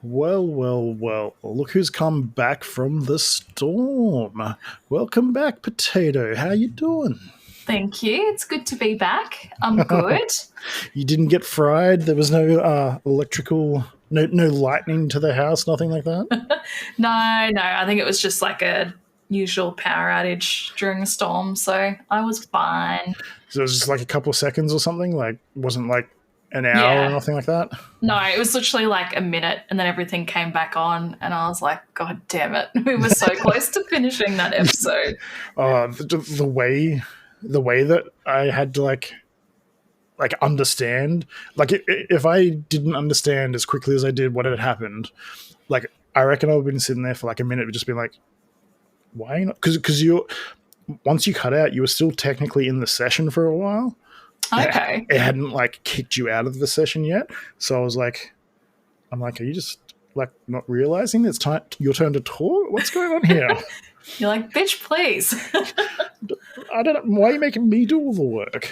Well, well, well. Look who's come back from the storm. Welcome back, Potato. How you doing? Thank you. It's good to be back. I'm good. You didn't get fried? There was no electrical, no lightning to the house, nothing like that? No, I think it was just like a usual power outage during a storm, so I was fine. So it was just like a couple of seconds or something? Like, wasn't like an hour or Yeah. nothing like that? No, it was literally like a minute and then everything came back on and I was like, God damn it. We were so close to finishing that episode. The way that I had to like understand, like if I didn't understand as quickly as I did what had happened, like I reckon I would have been sitting there for like a minute, just being like, why not? Because you once you cut out, you were still technically in the session for a while. Okay. It hadn't like kicked you out of the session yet, so I was like, I'm like, are you just like not realizing it's time your turn to talk? What's going on here? You're like, bitch, please. I don't know. Why are you making me do all the work?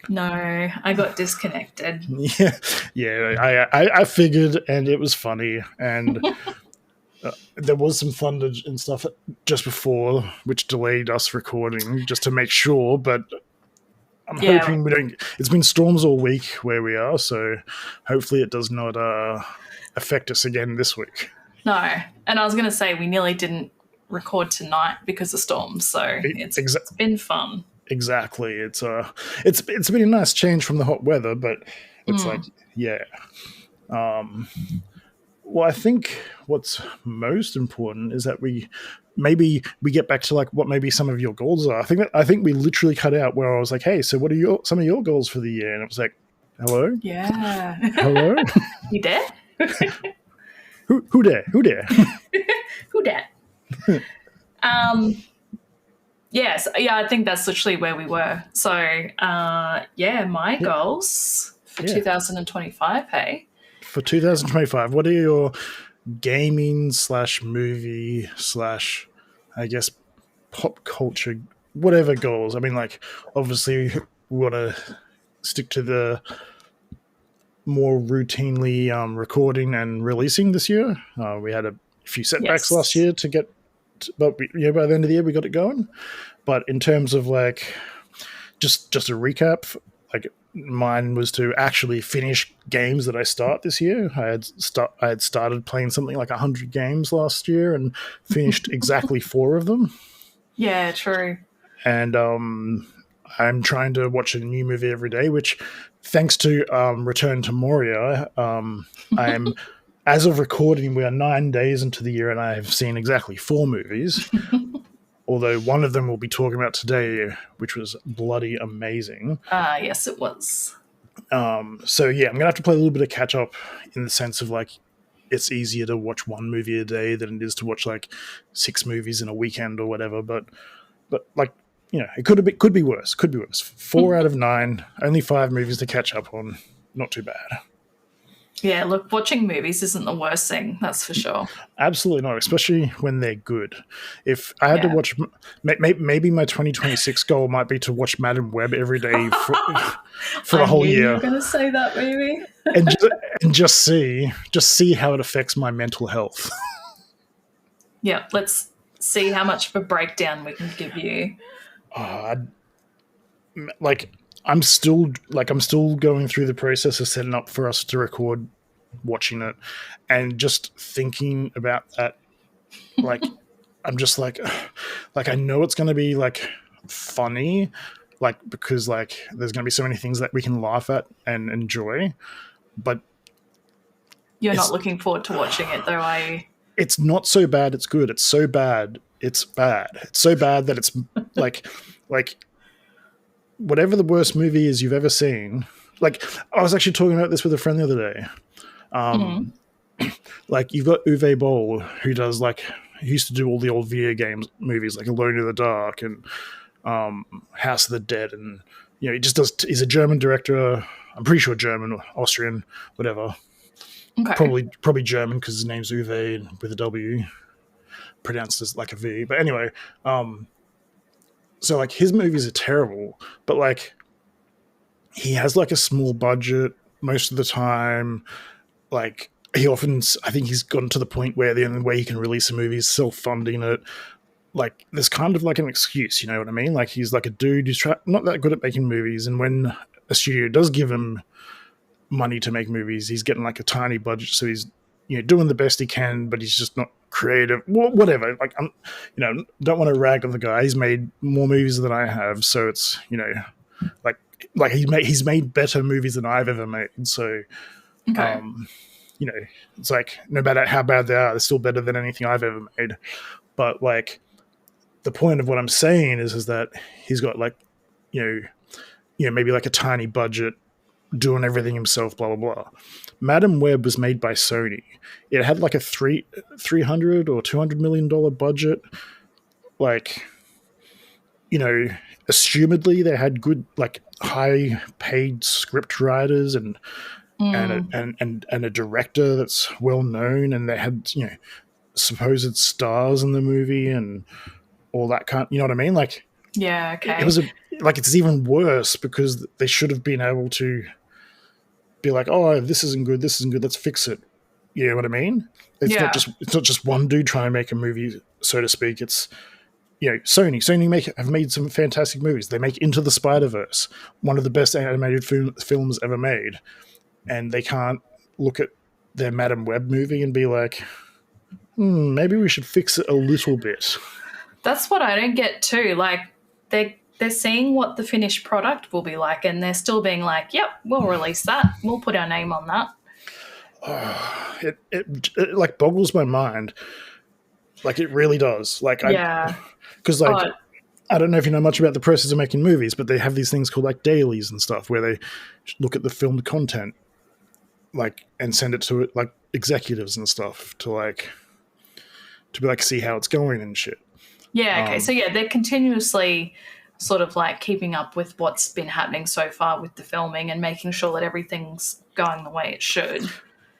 No, I got disconnected. Yeah. I figured, and it was funny, and there was some thunder and stuff just before, which delayed us recording just to make sure. But I'm hoping we don't. It's been storms all week where we are, so hopefully it does not affect us again this week. No, and I was going to say we nearly didn't record tonight because of storms, so it's been fun. Exactly. It's been a nice change from the hot weather, but it's like, yeah. Well, I think what's most important is that we get back to like what maybe some of your goals are. I think we literally cut out where I was like, hey, so what are some of your goals for the year? And it was like, hello? Yeah. Hello? You there? Who dare? Who dat? Yes, yeah, I think that's literally where we were. So, my goals for 2025, hey? For 2025, what are your gaming / movie / I guess pop culture, whatever goals? I mean, like, obviously we want to stick to the more routinely recording and releasing this year. We had a few setbacks last year but by the end of the year we got it going. But in terms of like just a recap, like mine was to actually finish games that I start this year. I had started playing something like 100 games last year and finished exactly 4 of them. Yeah, true. And I'm trying to watch a new movie every day, which thanks to Return to Moria, I'm as of recording, we are 9 days into the year and I have seen exactly 4 movies. Although one of them we'll be talking about today, which was bloody amazing. Yes, it was. So yeah, I'm gonna have to play a little bit of catch up in the sense of like it's easier to watch 1 movie a day than it is to watch like 6 movies in a weekend or whatever. But like, you know, it could be worse. 4 out of 9, only 5 movies to catch up on. Not too bad. Yeah, look, watching movies isn't the worst thing, that's for sure. Absolutely not, especially when they're good. If I had to watch, maybe my 2026 goal might be to watch Madam Web every day for the whole year. You were going to say that, maybe. and just see how it affects my mental health. Yeah, let's see how much of a breakdown we can give you. I'm still going through the process of setting up for us to record watching it, and just thinking about that, like I'm just like I know it's going to be like funny, like because like there's going to be so many things that we can laugh at and enjoy, but you're not looking forward to watching it though, are you? It's not so bad it's good. It's so bad it's bad. It's so bad that it's like whatever the worst movie is you've ever seen. Like, I was actually talking about this with a friend the other day. Like, you've got Uwe Boll, who does he used to do all the old video games movies, like Alone in the Dark and House of the Dead, and you know, he's a German director. I'm pretty sure German, Austrian, whatever. Okay. Probably German because his name's Uwe with a W, pronounced as like a V. But anyway, so like his movies are terrible, but like he has like a small budget most of the time. like he often, I think he's gotten to the point where the only way he can release a movie is self-funding it. Like there's kind of like an excuse, you know what I mean? Like he's like a dude who's not that good at making movies, and when a studio does give him money to make movies, he's getting like a tiny budget, so he's doing the best he can, but he's just not creative. Whatever. Like I'm, don't want to rag on the guy. He's made more movies than I have, so it's like he's made better movies than I've ever made. So, Okay. It's like no matter how bad they are, they're still better than anything I've ever made. But like the point of what I'm saying is that he's got like maybe like a tiny budget, doing everything himself, blah blah blah. Madam Web was made by Sony. It had like a 300 or $200 million budget. Like, assumedly they had good, like high paid script writers and a director that's well known, and they had supposed stars in the movie and all that kind. You know what I mean? Like, yeah, okay. It was it's even worse because they should have been able to be like, oh, this isn't good, let's fix it. You know what I mean? It's not just one dude trying to make a movie, so to speak. It's Sony have made some fantastic movies. They make Into the Spider-Verse, one of the best animated films ever made, and they can't look at their Madam Web movie and be like, maybe we should fix it a little bit. That's what I don't get too. Like they're seeing what the finished product will be like, and they're still being like, yep, we'll release that. We'll put our name on that. It like boggles my mind. Like it really does. Like because like I don't know if you know much about the process of making movies, but they have these things called like dailies and stuff where they look at the filmed content, like, and send it to like executives and stuff to be like see how it's going and shit. Yeah. Okay. So they're continuously sort of like keeping up with what's been happening so far with the filming and making sure that everything's going the way it should.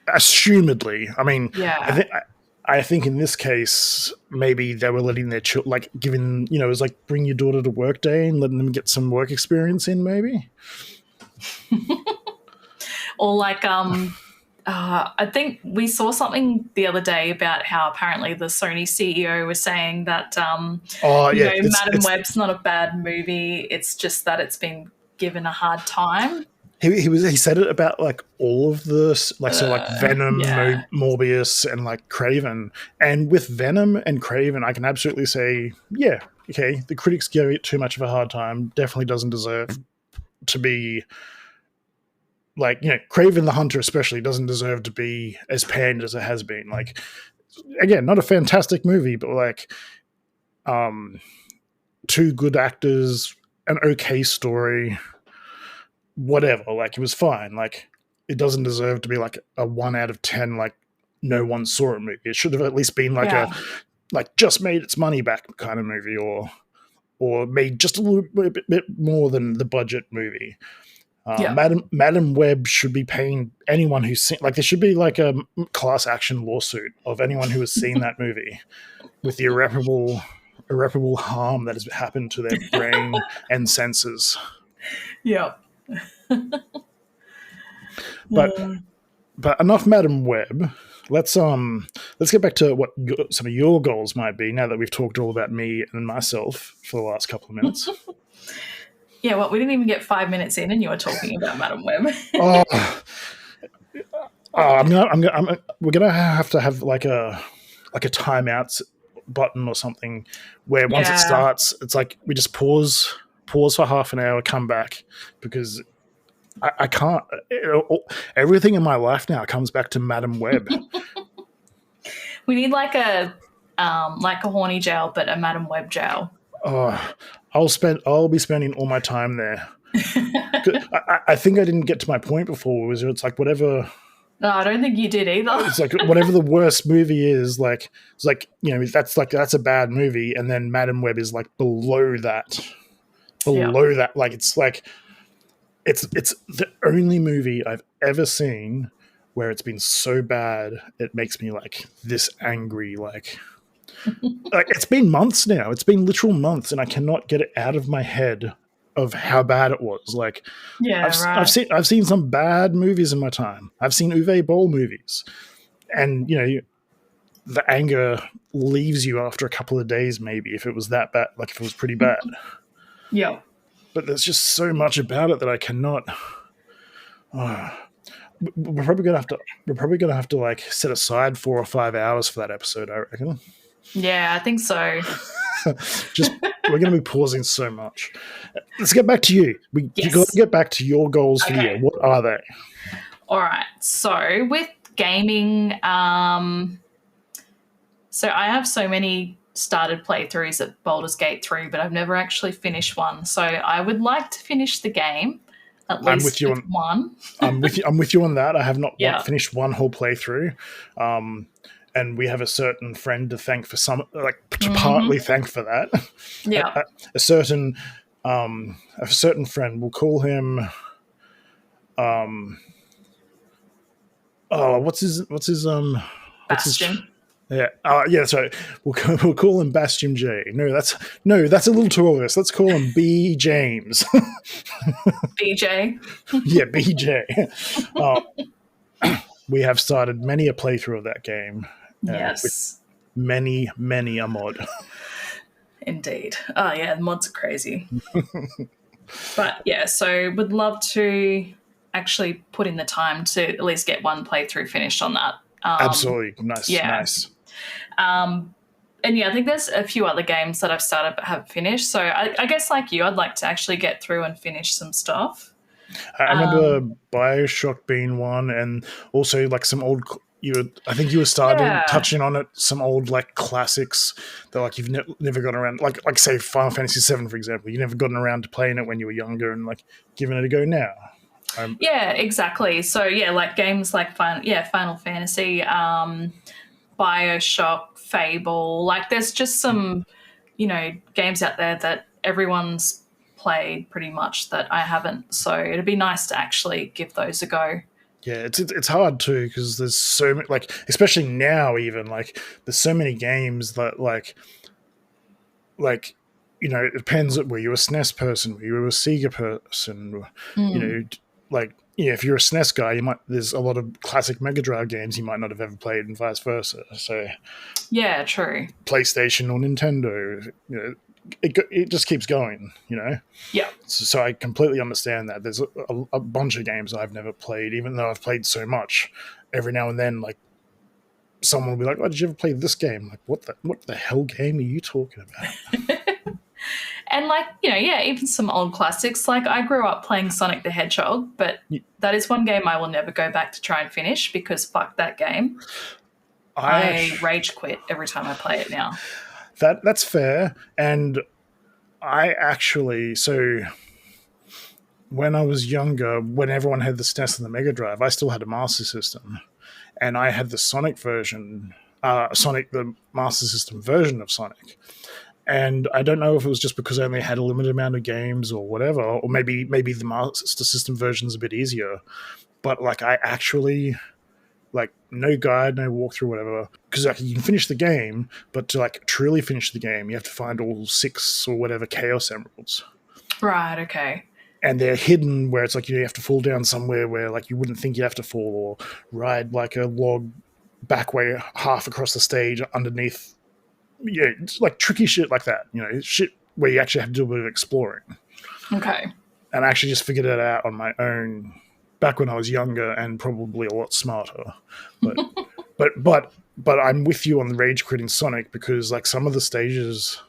Assumedly, I mean, yeah. I think in this case, maybe they were letting their children, like giving, it was like bring your daughter to work day and letting them get some work experience in, maybe. Or like, I think we saw something the other day about how apparently the Sony CEO was saying that, Madam Web's not a bad movie. It's just that it's been given a hard time. He said it about like all of this, like Venom, Morbius, and like Craven. And with Venom and Craven, I can absolutely say, yeah, okay, the critics give it too much of a hard time. Definitely doesn't deserve to be like, Craven the Hunter especially doesn't deserve to be as panned as it has been. Like, again, not a fantastic movie, but like, two good actors, an okay story. Whatever, like it was fine. Like it doesn't deserve to be like a 1 out of 10. Like no one saw it movie. It should have at least been like a just made its money back kind of movie, or made just a little bit more than the budget movie. Madam Web should be paying anyone who's seen. Like there should be like a class action lawsuit of anyone who has seen that movie with the irreparable harm that has happened to their brain and senses. Yeah. But enough Madam Web. Let's get back to what some of your goals might be now that we've talked all about me and myself for the last couple of minutes. Yeah, well, we didn't even get 5 minutes in, and you were talking about Madam Web. We're gonna have to have like a timeouts button or something where once it starts, it's like we just pause for half an hour, come back, because I can't. Everything in my life now comes back to Madam Web. We need like a horny jail, but a Madam Web jail. Oh, I'll be spending all my time there. I think I didn't get to my point before. It's like whatever. No, I don't think you did either. It's like whatever the worst movie is, like it's like that's a bad movie, and then Madam Web is like below that. Like it's the only movie I've ever seen where it's been so bad it makes me like this angry. Like it's been months now. It's been literal months, and I cannot get it out of my head of how bad it was. Like, Yeah, right. I've seen some bad movies in my time. I've seen Uwe Boll movies, and the anger leaves you after a couple of days, maybe, if it was that bad, like if it was pretty bad. Yeah. But there's just so much about it that I cannot. We're probably gonna have to like set aside 4 or 5 hours for that episode, I reckon. Yeah, I think so. Just we're going to be pausing so much. Let's get back to you. You got to get back to your goals for the year. What are they? All right. So with gaming, so I have so many started playthroughs at Baldur's Gate 3, but I've never actually finished one. So I would like to finish the game. At least one. I'm with you on that. I have not finished one whole playthrough. And we have a certain friend to thank for some, like to partly thank for that. Yeah. A certain friend, we'll call him, Bastion. Yeah, sorry. We'll call him Bastion J. No, that's a little too obvious. Let's call him B James. BJ. Yeah, BJ. We have started many a playthrough of that game. Yes. With many a mod. Indeed. Oh yeah, the mods are crazy. But yeah, so would love to actually put in the time to at least get one playthrough finished on that. Absolutely. Nice. And yeah, I think there's a few other games that I've started but haven't finished. So I guess like you, I'd like to actually get through and finish some stuff. I remember BioShock being one, and also like some old. I think you were touching on it. Some old like classics that like you've never gotten around, like say Final Fantasy VII, for example. You never gotten around to playing it when you were younger, and like giving it a go now. Yeah, exactly. So yeah, like games like Final Fantasy, BioShock, Fable. Like there's just some, games out there that everyone's played pretty much that I haven't. So it'd be nice to actually give those a go. Yeah, it's hard too because there's so many, like especially now even like there's so many games that like it depends were you a SNES person, were you a Sega person, if you're a SNES guy, there's a lot of classic Mega Drive games you might not have ever played and vice versa. So yeah, true. PlayStation or Nintendo, it just keeps going, Yeah. So I completely understand that. There's a bunch of games I've never played, even though I've played so much. Every now and then, like someone will be like, "Oh, did you ever play this game?" Like, what the hell game are you talking about? And like, even some old classics. Like I grew up playing Sonic the Hedgehog, but that is one game I will never go back to try and finish because fuck that game. I rage quit every time I play it now. That's fair. And I actually, so when I was younger, when everyone had the SNES and the Mega Drive, I still had a Master System. And I had the Sonic version, the Master System version of Sonic. And I don't know if it was just because I only had a limited amount of games or whatever, or maybe the Master System version's a bit easier. But like I actually... like no guide, no walkthrough, whatever. Because like you can finish the game, but to like truly finish the game, you have to find all 6 or whatever Chaos Emeralds. Right. Okay. And they're hidden where it's like you have to fall down somewhere where like you wouldn't think you have to fall, or ride like a log back way half across the stage underneath. Yeah, it's like tricky shit like that. Shit where you actually have to do a bit of exploring. Okay. And I actually just figured it out on my own. Back when I was younger and probably a lot smarter, but I'm with you on the rage quitting Sonic because like some of the stages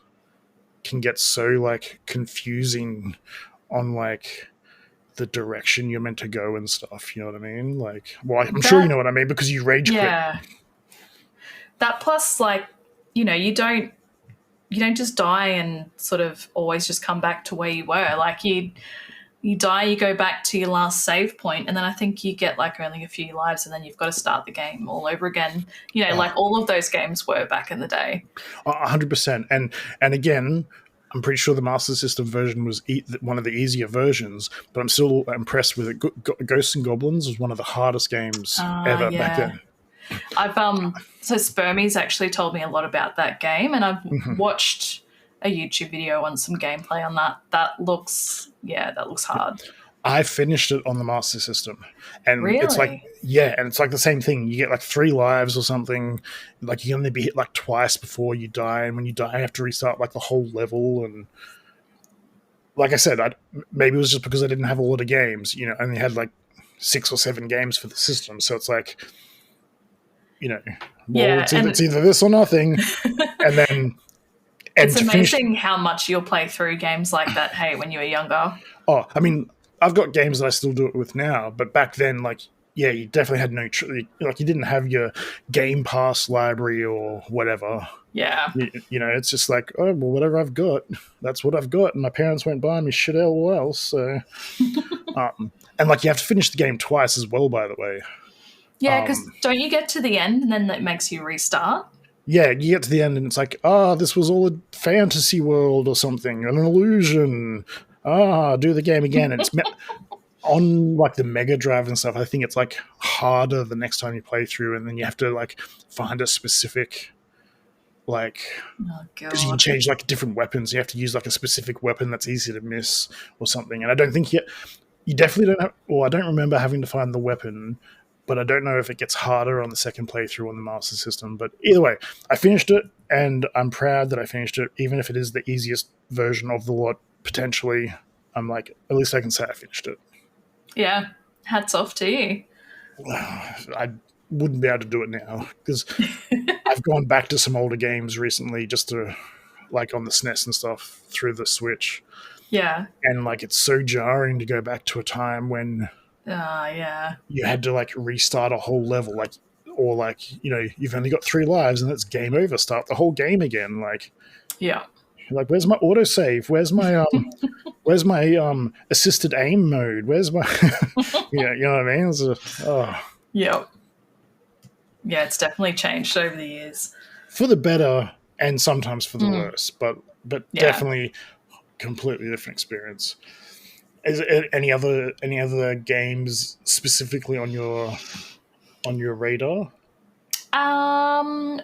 can get so like confusing on like the direction you're meant to go and stuff. You know what I mean? Like, well, I'm sure you know what I mean because you rage quit. Yeah. That plus like you don't just die and sort of always just come back to where you were. Like you die, you go back to your last save point, and then I think you get like only a few lives, and then you've got to start the game all over again. Like all of those games were back in the day. 100%. And again, I'm pretty sure the Master System version was one of the easier versions, but I'm still impressed with it. Ghosts and Goblins was one of the hardest games ever back then. I've so Spermie's actually told me a lot about that game, and I've watched a YouTube video on some gameplay on that. That looks hard. I finished it on the Master System, and it's like, Really? and it's like the same thing. You get like 3 lives or something. Like you can only be hit like twice before you die, and when you die, you have to restart like the whole level. And like I said, maybe it was just because I didn't have a lot of games. You know, I only had like 6 or 7 games for the system, so it's like, you know, well, it's either this or nothing, and then. It's amazing how much you'll play through games like that, hey, when you were younger. Oh, I mean, I've got games that I still do it with now, but back then, like, yeah, you definitely had like, you didn't have your Game Pass library or whatever. Yeah. You know, it's just like, oh, well, whatever I've got, that's what I've got. And my parents won't buy me shit else. So, and like, you have to finish the game twice as well, by the way. Yeah, because don't you get to the end and then it makes you restart? Yeah, you get to the end and it's like, this was all a fantasy world or something, an illusion. Do the game again. And it's on like the Mega Drive and stuff. I think it's like harder the next time you play through, and then you have to like find a specific like, because you can change like different weapons. You have to use like a specific weapon that's easy to miss or something. And I don't think you definitely don't have. Well, I don't remember having to find the weapon. But I don't know if it gets harder on the second playthrough on the Master System. But either way, I finished it, and I'm proud that I finished it, even if it is the easiest version of the lot, potentially. I'm like, at least I can say I finished it. Yeah, hats off to you. I wouldn't be able to do it now, because I've gone back to some older games recently, just to, like, on the SNES and stuff, through the Switch. Yeah. And, like, it's so jarring to go back to a time when... yeah. You had to like restart a whole level, like, or like, you know, you've only got 3 lives and it's game over. Start the whole game again. Like, yeah. Like, where's my autosave? Where's my assisted aim mode? Where's my you know what I mean? Yep. Yeah, it's definitely changed over the years. For the better and sometimes for the worse, but definitely completely different experience. Is there any other games specifically on your radar?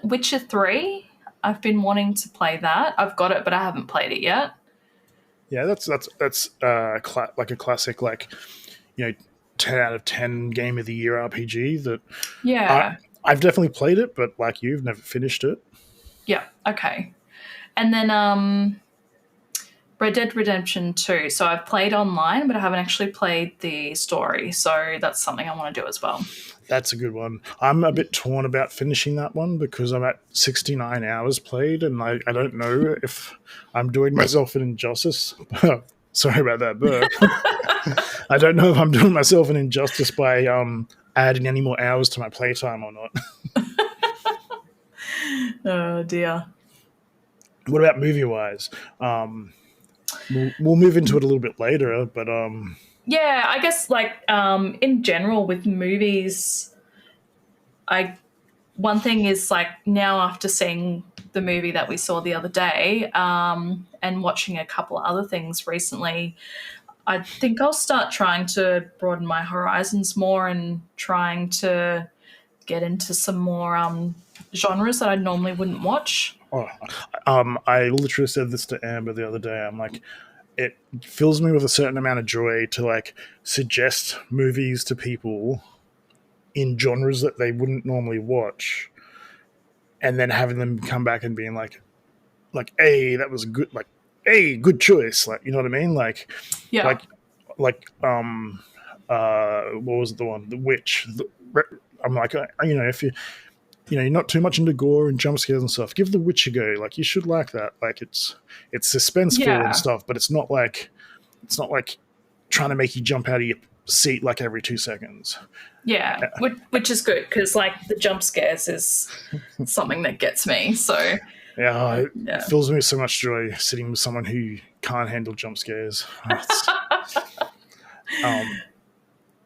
Witcher 3. I've been wanting to play that. I've got it, but I haven't played it yet. Yeah, that's like a classic, like, you know, 10 out of 10 game of the year RPG that. Yeah. I've definitely played it, but like you've never finished it. Yeah. Okay. And then Red Dead Redemption 2. So I've played online, but I haven't actually played the story. So that's something I want to do as well. That's a good one. I'm a bit torn about finishing that one because I'm at 69 hours played, and I don't know if I'm doing myself an injustice. Sorry about that, burp. I don't know if I'm doing myself an injustice by adding any more hours to my playtime or not. Oh, dear. What about movie-wise? We'll move into it a little bit later, but yeah, I guess like in general with movies, one thing is like now after seeing the movie that we saw the other day and watching a couple of other things recently, I think I'll start trying to broaden my horizons more and trying to get into some more genres that I normally wouldn't watch. I literally said this to Amber the other day. I'm like, it fills me with a certain amount of joy to like suggest movies to people in genres that they wouldn't normally watch, and then having them come back and being like, hey, that was good, like, hey, good choice, like, you know what I mean? Like, yeah, like what was the one? The Witch. I'm like, you know, if you're not too much into gore and jump scares and stuff, give The Witch a go. Like, you should like that. Like, it's suspenseful and stuff, but it's not like trying to make you jump out of your seat like every 2 seconds. Yeah, which is good because like the jump scares is something that gets me. So it fills me with so much joy sitting with someone who can't handle jump scares.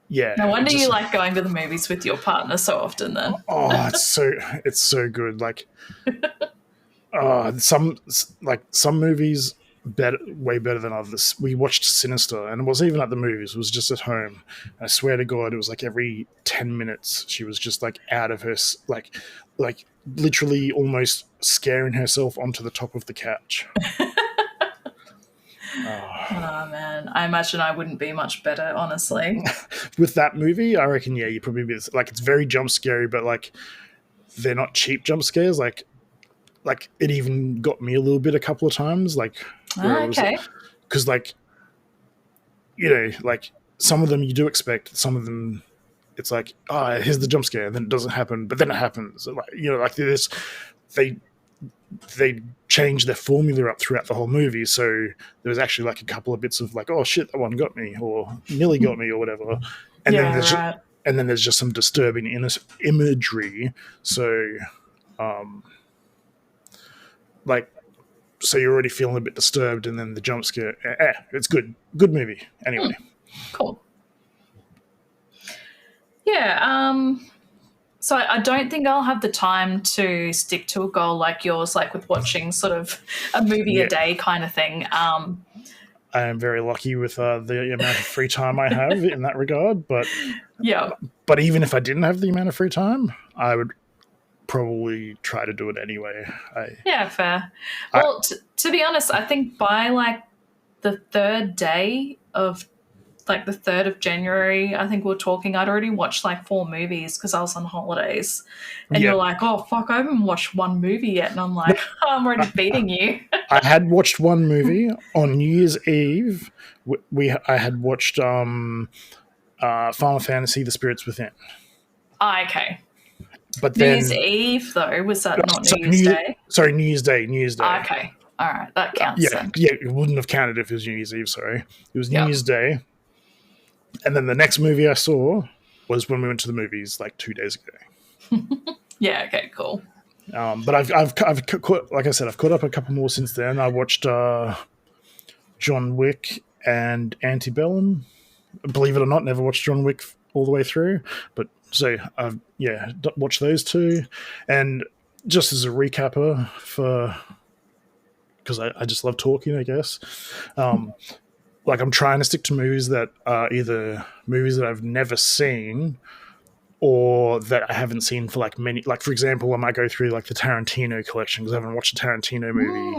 Yeah. No wonder you like going to the movies with your partner so often then. It's so good. Like, some movies way better than others. We watched Sinister, and it wasn't even at the movies. It was just at home. I swear to God, it was like every 10 minutes she was just like out of her, like literally almost scaring herself onto the top of the couch. Oh man, I imagine I wouldn't be much better, honestly. With that movie, I reckon, yeah, you probably be like, it's very jump scary, but like they're not cheap jump scares. Like it even got me a little bit a couple of times, like where it was, Okay. because like like some of them you do expect, some of them it's like, here's the jump scare, and then it doesn't happen, but then it happens. Like like this, they they changed their formula up throughout the whole movie, so there was actually like a couple of bits of like, oh shit, that one got me, or nearly got me, or whatever. And Yeah, then there's right. and then there's just some disturbing imagery. So, like, so you're already feeling a bit disturbed, and then the jump scare. It's good movie. Anyway, Cool. Yeah. So I don't think I'll have the time to stick to a goal like yours, like with watching sort of a movie a day kind of thing. I am very lucky with the amount of free time I have in that regard. But yeah. But even if I didn't have the amount of free time, I would probably try to do it anyway. Yeah, fair. Well, to be honest, I think by like the third day of like the 3rd of January, I think we were talking, I'd already watched like 4 movies because I was on holidays. And you're like, oh, fuck, I haven't watched one movie yet. And I'm like, I'm already beating you. I had watched one movie on New Year's Eve. I had watched Final Fantasy: The Spirits Within. Okay. But New Year's Eve, though, was that not New Year's Day? Sorry, New Year's Day. New Year's Day. Okay. All right, that counts then. Yeah, it wouldn't have counted if it was New Year's Eve, sorry. It was New Year's Day. And then the next movie I saw was when we went to the movies like 2 days ago. Yeah, okay, cool. But I've caught, like I said, I've caught up a couple more since then. I watched John Wick and Antebellum. Believe it or not, never watched John Wick all the way through, but so I've watched those two. And just as a recapper, because I just love talking, I guess. Like I'm trying to stick to movies that are either movies that I've never seen or that I haven't seen for like many. Like for example, I might go through like the Tarantino collection because I haven't watched a Tarantino movie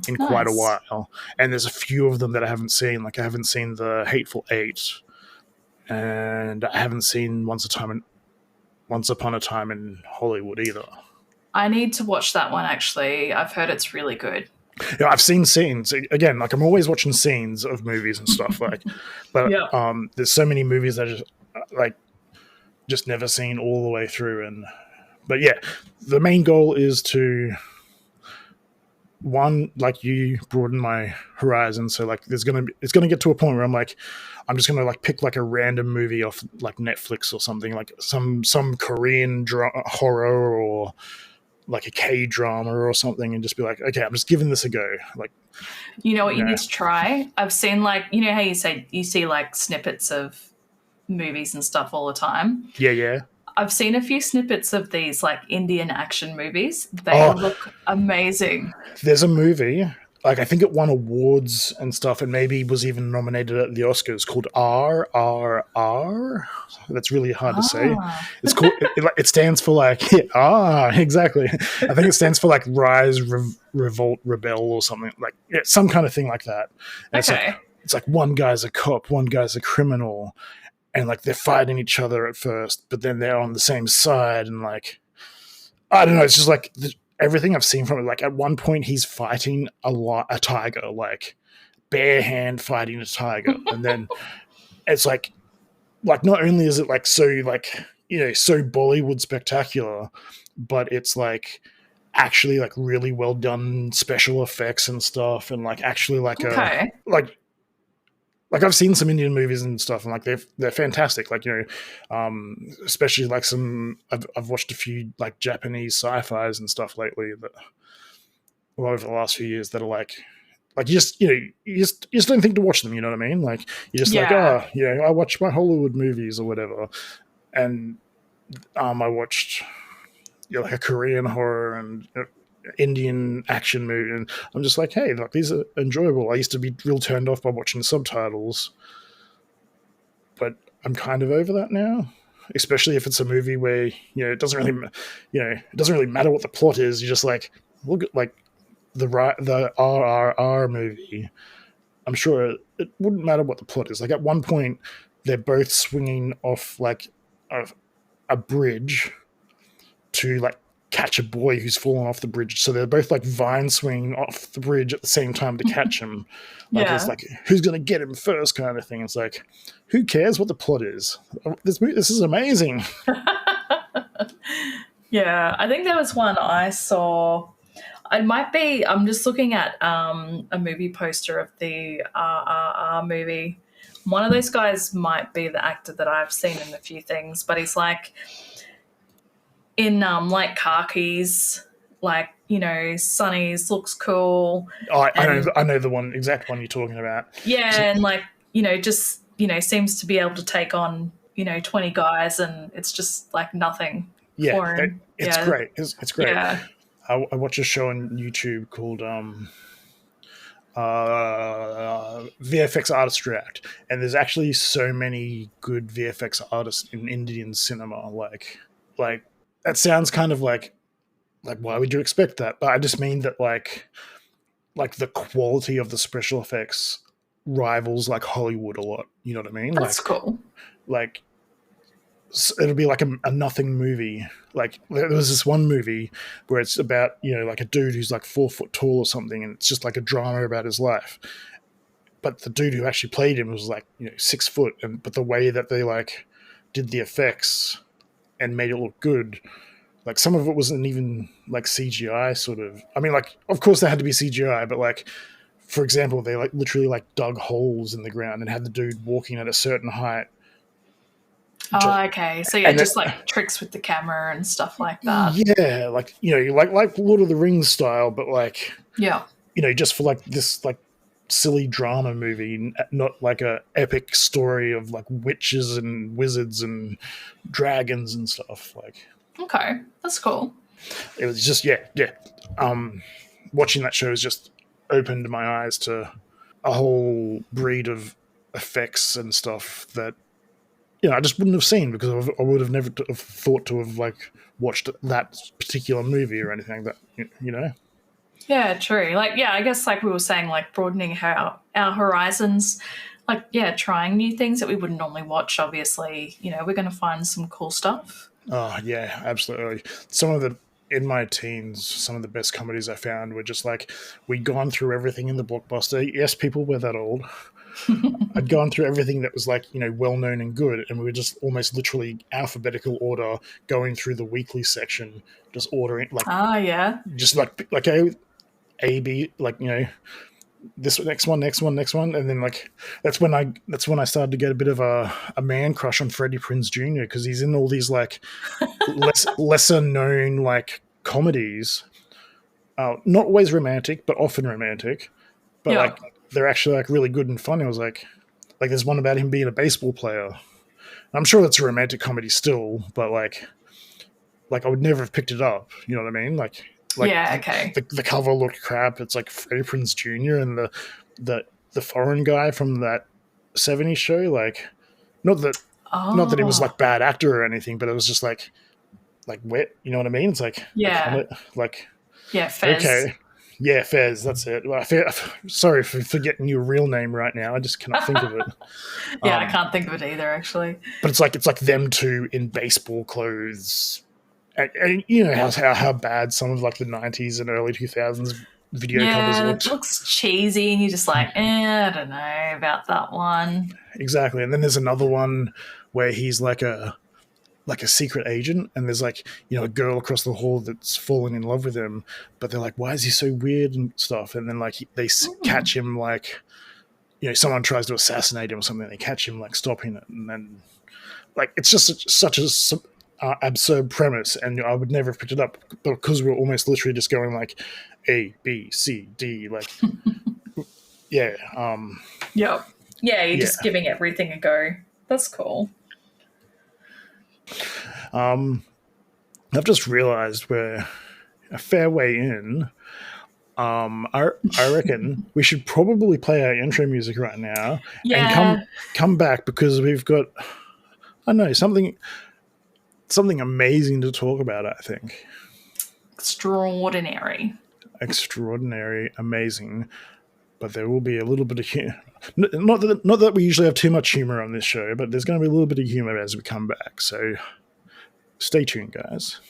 in quite a while, and there's a few of them that I haven't seen. Like I haven't seen The Hateful Eight, and I haven't seen Once Upon a Time in Hollywood either. I need to watch that one actually. I've heard it's really good. Yeah, I've seen scenes again. Like I'm always watching scenes of movies and stuff. Like, but there's so many movies that I just never seen all the way through. But yeah, the main goal is to like you broaden my horizon. So like it's gonna get to a point where I'm just gonna like pick like a random movie off like Netflix or something, like some Korean horror or like a K-drama or something, and just be like, okay, I'm just giving this a go. Like, you know what you need to try? I've seen like, you know how you see like snippets of movies and stuff all the time? Yeah. I've seen a few snippets of these like Indian action movies. They look amazing. There's a movie, like I think it won awards and stuff, and maybe was even nominated at the Oscars, called RRR. That's really hard to say. It's called. It stands for like exactly. I think it stands for like Rise, Revolt, Rebel, or something like some kind of thing like that. And it's like one guy's a cop, one guy's a criminal, and like they're fighting each other at first, but then they're on the same side, and like I don't know. It's just like everything I've seen from it. Like at one point, he's fighting a tiger, like bare hand fighting a tiger, and then it's like not only is it like so so Bollywood spectacular, but it's like actually like really well done special effects and stuff, and like actually like like I've seen some Indian movies and stuff, and like they're fantastic. Like especially like I've watched a few like Japanese sci-fis and stuff lately that over the last few years that are like you just don't think to watch them. You know what I mean? Like you're just like I watch my Hollywood movies or whatever, and I watched like a Korean horror and Indian action movie, and I'm just like, hey, like these are enjoyable. I used to be real turned off by watching subtitles, but I'm kind of over that now. Especially if it's a movie where it doesn't really matter what the plot is. You just like look at like the RRR movie. I'm sure it wouldn't matter what the plot is. Like at one point, they're both swinging off like a bridge to like catch a boy who's fallen off the bridge. So they're both like vine swinging off the bridge at the same time to catch him. Like it's like who's going to get him first kind of thing. It's like who cares what the plot is? This is amazing. Yeah, I think there was one I saw. It might be. I'm just looking at a movie poster of the RRR movie. One of those guys might be the actor that I've seen in a few things, but he's like in like khakis, like sunnies, looks cool. Oh, I know the exact one you're talking about. Yeah, and like just seems to be able to take on 20 guys, and it's just like nothing. Yeah, it's great. It's great. Yeah. I watch a show on YouTube called VFX Artist React, and there's actually so many good VFX artists in Indian cinema. Like that sounds kind of like why would you expect that? But I just mean that like the quality of the special effects rivals like Hollywood a lot. You know what I mean? That's cool. Like it'll be like a nothing movie. Like there was this one movie where it's about like a dude who's like 4 foot tall or something, and it's just like a drama about his life. But the dude who actually played him was like 6 foot, but the way that they like did the effects and made it look good, like some of it wasn't even like CGI sort of. I mean, like of course there had to be CGI, but like for example, they like literally like dug holes in the ground and had the dude walking at a certain height. Oh, okay. So yeah, just like tricks with the camera and stuff like that. Yeah, like like Lord of the Rings style, but like just for like this like silly drama movie, not like a epic story of like witches and wizards and dragons and stuff. Like, okay, that's cool. It was just watching that show has just opened my eyes to a whole breed of effects and stuff that I just wouldn't have seen because I would have never have thought to have like watched that particular movie or anything like that, Yeah, true. Like, yeah, I guess like we were saying, like broadening our horizons, like, yeah, trying new things that we wouldn't normally watch. Obviously, we're going to find some cool stuff. Oh, yeah, absolutely. In my teens, some of the best comedies I found were just like, we'd gone through everything in the blockbuster. Yes, people were that old. I'd gone through everything that was like, well-known and good, and we were just almost literally alphabetical order going through the weekly section, just ordering like, just like A, B, like, this next one, and then like that's when I started to get a bit of a man crush on Freddie Prinze Jr. because he's in all these like lesser known like comedies, not always romantic but often romantic, but like they're actually like really good and fun. I was like there's one about him being a baseball player. I'm sure that's a romantic comedy still, but like I would never have picked it up. You know what I mean? Like yeah, okay. The cover looked crap. It's like Freddie Prinze Jr. and the foreign guy from that 70s show. Like, not that he was like bad actor or anything, but it was just like wet. You know what I mean? It's like Fez. Okay, yeah, Fez. That's it. Sorry for forgetting your real name right now. I just cannot think of it. Yeah, I can't think of it either, actually. But it's like them two in baseball clothes. And you know how bad some of like the 90s and early 2000s video covers looked. It looks cheesy and you're just like, I don't know about that one. Exactly. And then there's another one where he's like a secret agent, and there's like, a girl across the hall that's fallen in love with him, but they're like, why is he so weird and stuff? And then like they catch him, like, someone tries to assassinate him or something, they catch him like stopping it, and then like it's just such a absurd premise, and I would never have picked it up because we're almost literally just going like A, B, C, D, like you're just giving everything a go. That's cool. I've just realized we're a fair way in. I reckon we should probably play our intro music right now and come back because we've got, I don't know, something amazing to talk about, I think. Extraordinary, amazing. but there will be a little bit of humor. Not that we usually have too much humor on this show, but there's going to be a little bit of humor as we come back. So stay tuned, guys.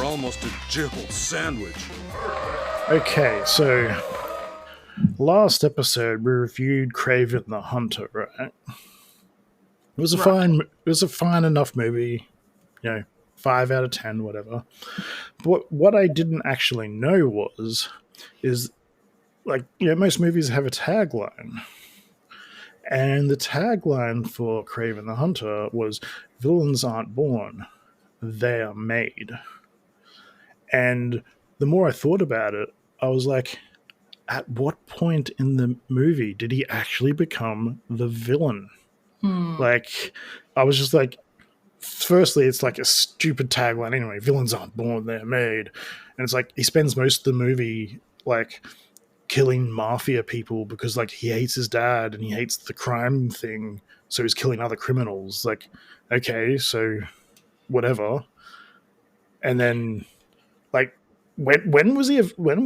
Almost a jibble sandwich. Okay, so last episode we reviewed Kraven the Hunter, right? It was a fine enough movie, 5 out of 10, whatever. But what I didn't actually know is like, most movies have a tagline. And the tagline for Kraven the Hunter was, "Villains aren't born, they are made." And the more I thought about it, I was like, at what point in the movie did he actually become the villain? Like, I was just like, firstly, it's like a stupid tagline anyway. Villains aren't born, they're made. And it's like, he spends most of the movie, like, killing mafia people because, like, he hates his dad and he hates the crime thing. So he's killing other criminals. Like, okay, so whatever. And then, like, when was he a villain?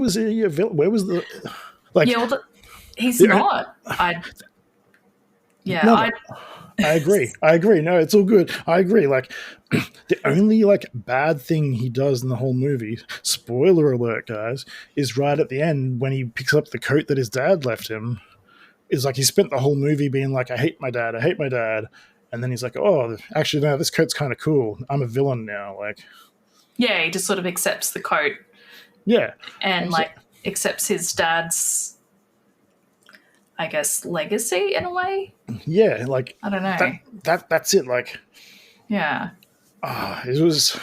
Where was the, like? Yeah, well, he's not. I agree. No, it's all good. I agree. Like, the only like bad thing he does in the whole movie, spoiler alert, guys, is right at the end when he picks up the coat that his dad left him. Is like he spent the whole movie being like, I hate my dad, and then he's like, oh, actually no, this coat's kind of cool. I'm a villain now. Like, yeah, he just sort of accepts the coat. Yeah, and like accepts his dad's, I guess, legacy in a way. Yeah, like, I don't know. That's it. Like, yeah, it was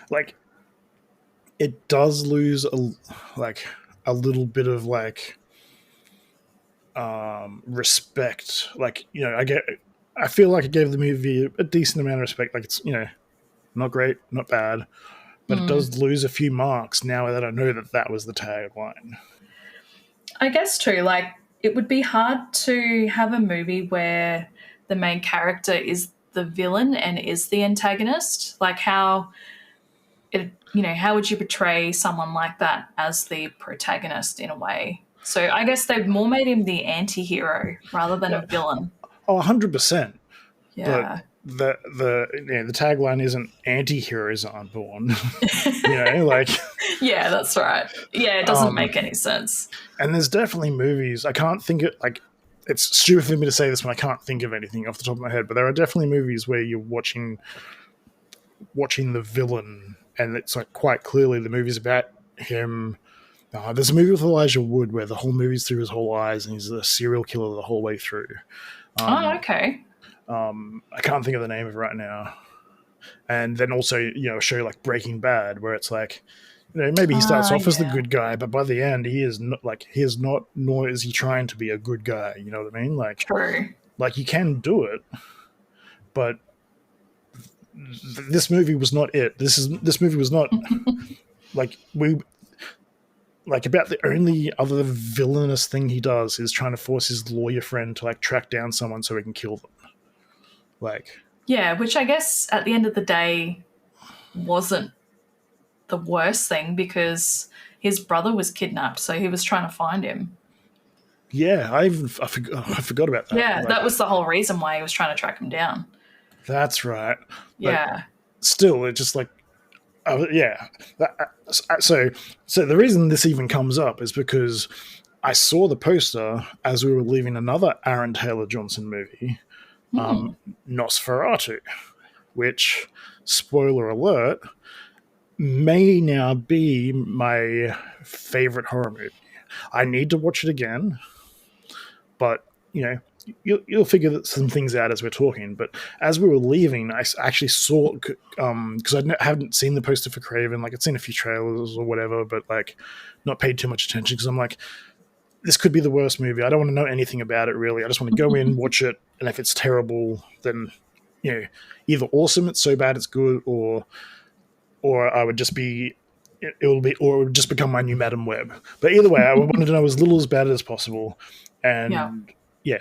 like, it does lose a little bit of like respect. Like, I feel like it gave the movie a decent amount of respect. Like, it's not great, not bad, but it does lose a few marks now that I know that was the tagline. I guess too. Like, it would be hard to have a movie where the main character is the villain and is the antagonist. Like, how would you portray someone like that as the protagonist in a way? So I guess they've more made him the anti-hero rather than a villain. Oh, 100%. Yeah. But the tagline isn't anti-heroes aren't born. Like, yeah, that's right. Yeah, it doesn't make any sense. And there's definitely movies, I can't think of, like, it's stupid for me to say this when I can't think of anything off the top of my head, but there are definitely movies where you're watching the villain and it's like quite clearly the movie's about him. There's a movie with Elijah Wood where the whole movie's through his whole eyes and he's a serial killer the whole way through. Okay. I can't think of the name of it right now. And then also, a show like Breaking Bad, where it's like, maybe he starts off as the good guy, but by the end, he is not, nor is he trying to be a good guy. You know what I mean? Like, true. Like, you can do it, but this movie was not it. This movie was not about the only other villainous thing he does is trying to force his lawyer friend to like track down someone so he can kill them. Like, yeah, which I guess at the end of the day wasn't the worst thing because his brother was kidnapped, so he was trying to find him. Yeah, I forgot about that. Yeah, that was the whole reason why he was trying to track him down. That's right. Yeah. But still, it's just like, yeah. So the reason this even comes up is because I saw the poster as we were leaving another Aaron Taylor Johnson movie, Nosferatu, which, spoiler alert, may now be my favorite horror movie. I need to watch it again, but you'll figure some things out as we're talking. But as we were leaving, I actually saw, because I haven't seen the poster for Craven. Like, I'd seen a few trailers or whatever, but like not paid too much attention because I'm like, this could be the worst movie. I don't want to know anything about it really. I just want to go in, watch it, and if it's terrible, then either awesome, it's so bad it's good, or I would just be. It would just become my new Madam Web. But either way, I wanted to know as little as bad as possible. And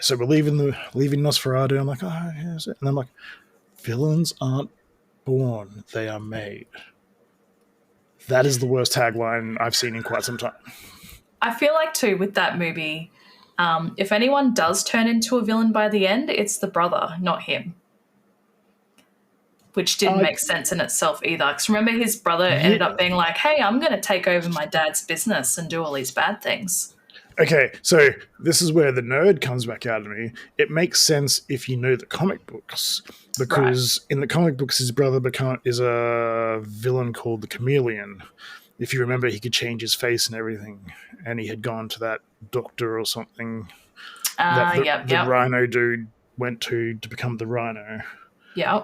so we're leaving Nosferatu. I'm like, oh, here's it. And I'm like, villains aren't born, they are made. That is the worst tagline I've seen in quite some time. I feel like, too, with that movie, if anyone does turn into a villain by the end, it's the brother, not him. Which didn't make sense in itself either. Because remember, his brother ended up being like, hey, I'm going to take over my dad's business and do all these bad things. Okay, so this is where the nerd comes back out of me. It makes sense if you know the comic books, because in the comic books, his brother is a villain called the Chameleon. If you remember, he could change his face and everything, and he had gone to that doctor or something that the Rhino dude went to become the Rhino. Yeah.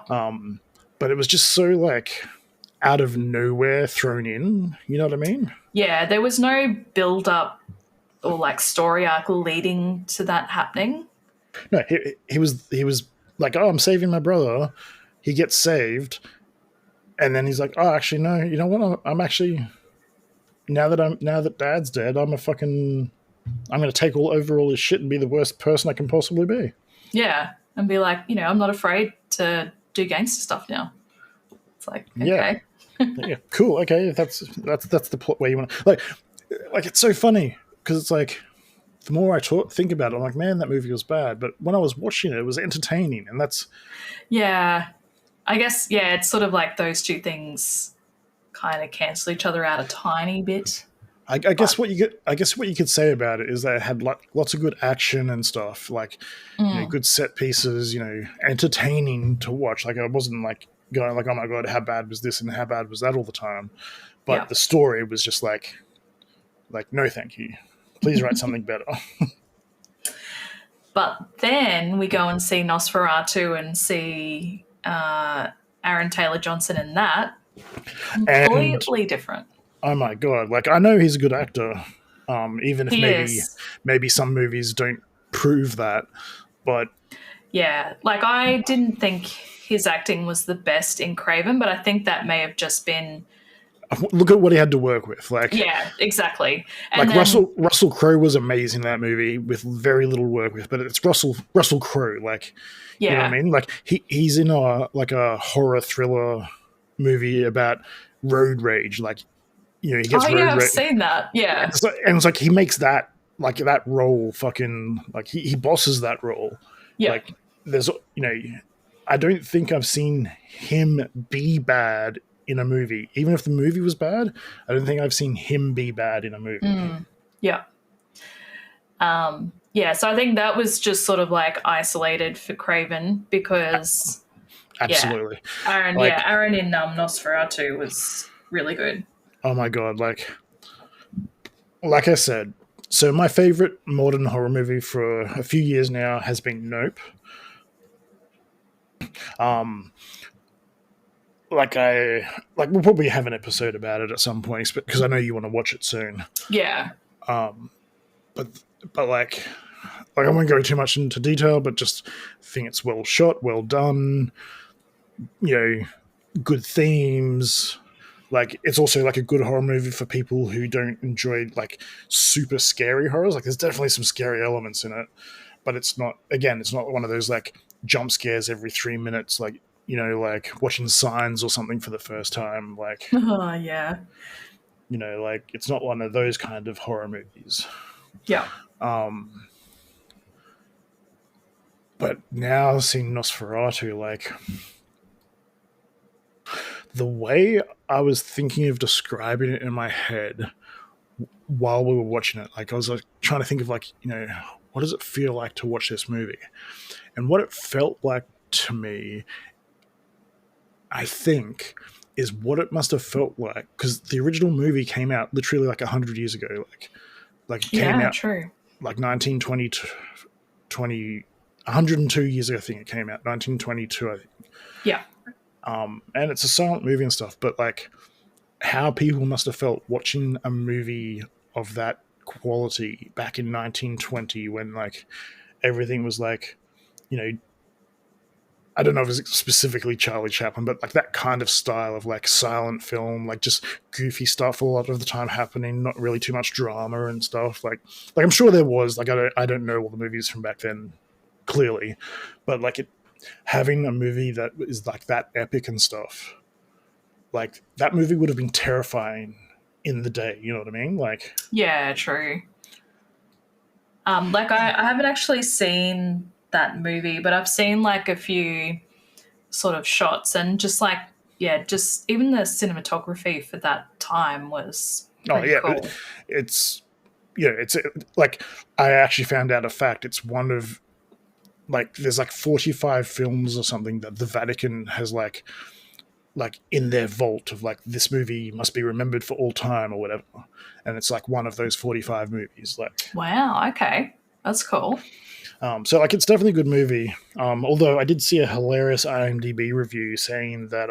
But it was just so like out of nowhere thrown in. You know what I mean? Yeah, there was no build up or like story arc leading to that happening. No, he was like, oh, I'm saving my brother. He gets saved, and then he's like, oh, actually, no. You know what? I'm actually now that Dad's dead, I'm going to take over all his shit and be the worst person I can possibly be. Yeah, and be like, I'm not afraid to do gangster stuff now. It's like, okay. Yeah, cool. Okay, that's the plot where you want to like it's so funny because it's like the more I think about it, I'm like, man, that movie was bad, but when I was watching it was entertaining, and that's I guess it's sort of like those two things kind of cancel each other out a tiny bit. I guess what you could say about it is that it had lots of good action and stuff, like good set pieces, entertaining to watch. Like, I wasn't like going like, oh my god, how bad was this and how bad was that all the time. But the story was just like no, thank you. Please write something better. But then we go and see Nosferatu and see Aaron Taylor Johnson in that. Completely different. Oh my god! Like, I know he's a good actor, even if maybe some movies don't prove that. But like, I didn't think his acting was the best in Craven, but I think that may have just been. Look at what he had to work with. Like, yeah, exactly. And like Russell Crowe was amazing in that movie with very little work with, but it's Russell Crowe. Like, you know what I mean? Like, he's in a horror thriller movie about road rage. Like, he gets road rage. I've seen that. Yeah, and it's like he makes that role fucking like he bosses that role. Yeah, like there's I don't think I've seen him be bad in a movie. Even if the movie was bad, I don't think I've seen him be bad in a movie. Yeah. So I think that was just sort of like isolated for Craven because absolutely. Aaron in Nosferatu was really good. Oh my god, like I said, so my favorite modern horror movie for a few years now has been Nope. We'll probably have an episode about it at some point because I know you want to watch it soon. Yeah. But like I won't go too much into detail, but just think it's well shot, well done, good themes. Like, it's also like a good horror movie for people who don't enjoy like super scary horrors. Like, there's definitely some scary elements in it, but it's not one of those like jump scares every 3 minutes, like, like watching Signs or something for the first time. Like, yeah. Like, it's not one of those kind of horror movies. Yeah. But now seeing Nosferatu, like, the way I was thinking of describing it in my head while we were watching it, like, I was like trying to think of like, what does it feel like to watch this movie? And what it felt like to me, I think, is what it must have felt like, because the original movie came out literally like 100 years ago. Like it came out true. like 1920, 102 years ago, I think it came out, 1922, I think. Yeah. And it's a silent movie and stuff, but like how people must have felt watching a movie of that quality back in 1920 when like everything was like, you know, I don't know if it's specifically Charlie Chaplin, but like that kind of style of like silent film, like just goofy stuff a lot of the time happening, not really too much drama and stuff. Like I'm sure there was, like I don't know all the movies from back then clearly, but like having a movie that is like that epic and stuff, like that movie would have been terrifying in the day, you know what I mean? Like, yeah, true. Like I haven't actually seen that movie, but I've seen like a few sort of shots, and just like, yeah, just even the cinematography for that time was pretty cool. It's like I actually found out a fact. It's one of like there's like 45 films or something that the Vatican has like in their vault of like this movie must be remembered for all time or whatever, and it's like one of those 45 movies. Like, wow, okay, that's cool. So like it's definitely a good movie. Although I did see a hilarious IMDb review saying that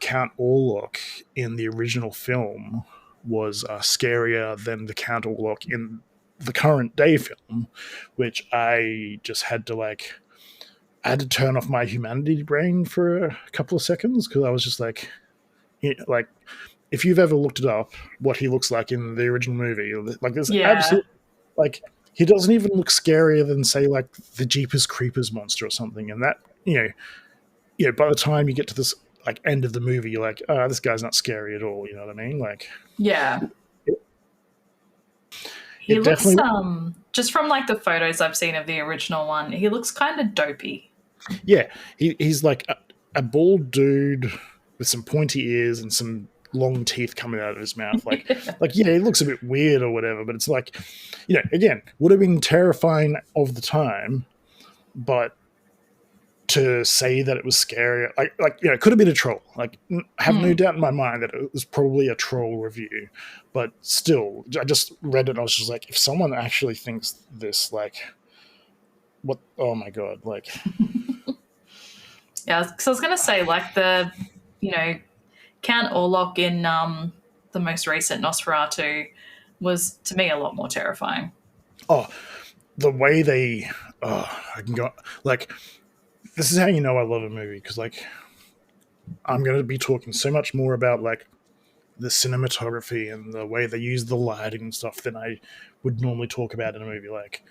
Count Orlok in the original film was scarier than the Count Orlok in the current day film, which I just had to like. I had to turn off my humanity brain for a couple of seconds because I was just like, if you've ever looked it up, what he looks like in the original movie, like there's absolutely like he doesn't even look scarier than say like the Jeepers Creepers monster or something. And that by the time you get to this like end of the movie, you're like, oh, this guy's not scary at all. You know what I mean? Like, yeah. He looks just from like the photos I've seen of the original one, he looks kind of dopey. Yeah, he's like a bald dude with some pointy ears and some long teeth coming out of his mouth. Like, he looks a bit weird or whatever, but it's like, again, would have been terrifying of the time, but to say that it was scary, it could have been a troll. Like, I have no doubt in my mind that it was probably a troll review, but still, I just read it and I was just like, if someone actually thinks this, like, what? Oh my god! Like, yeah, because I was going to say, like the, Count Orlok in the most recent Nosferatu was to me a lot more terrifying. Oh, the way I can go like. This is how you know I love a movie, because like I'm going to be talking so much more about like the cinematography and the way they use the lighting and stuff than I would normally talk about in a movie. Like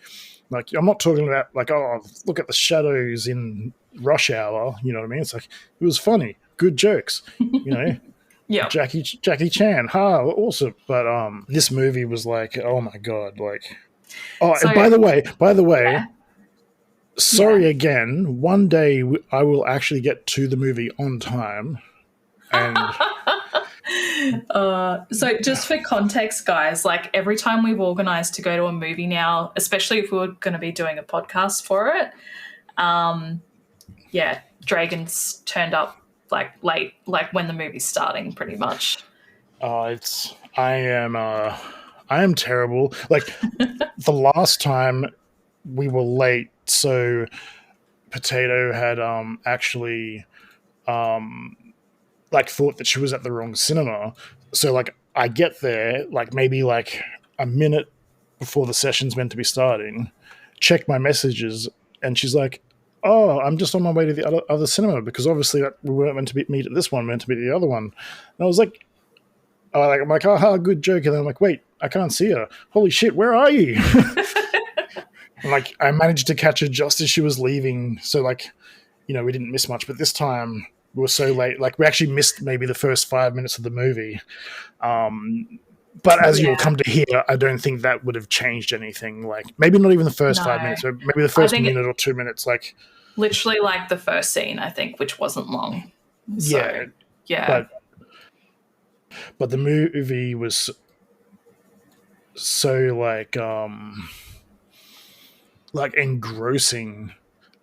I'm not talking about like, oh, look at the shadows in Rush Hour. You know what I mean? It's like, it was funny, good jokes. Yeah, Jackie Chan, awesome. But this movie was like, oh my god, like. Oh, so, and by the way. Yeah. Sorry again. One day I will actually get to the movie on time. And so just for context, guys, like every time we've organized to go to a movie now, especially if we were going to be doing a podcast for it, Draegan's turned up like late, like when the movie's starting, pretty much. I am terrible. Like the last time we were late, so Potato had actually like thought that she was at the wrong cinema. So like I get there like maybe like a minute before the session's meant to be starting, check my messages, and she's like, oh, I'm just on my way to the other cinema, because obviously we weren't meant to meet at this one, meant to be the other one. And I was like, I'm like, good joke. And then I'm like, wait, I can't see her. Holy shit, where are you? Like I managed to catch her just as she was leaving, so like, we didn't miss much. But this time we were so late, like we actually missed maybe the first 5 minutes of the movie. But as you'll come to hear, I don't think that would have changed anything. Like maybe not even the first 5 minutes, but maybe the first minute or 2 minutes. Like literally like the first scene, I think, which wasn't long. So, yeah. But the movie was so like engrossing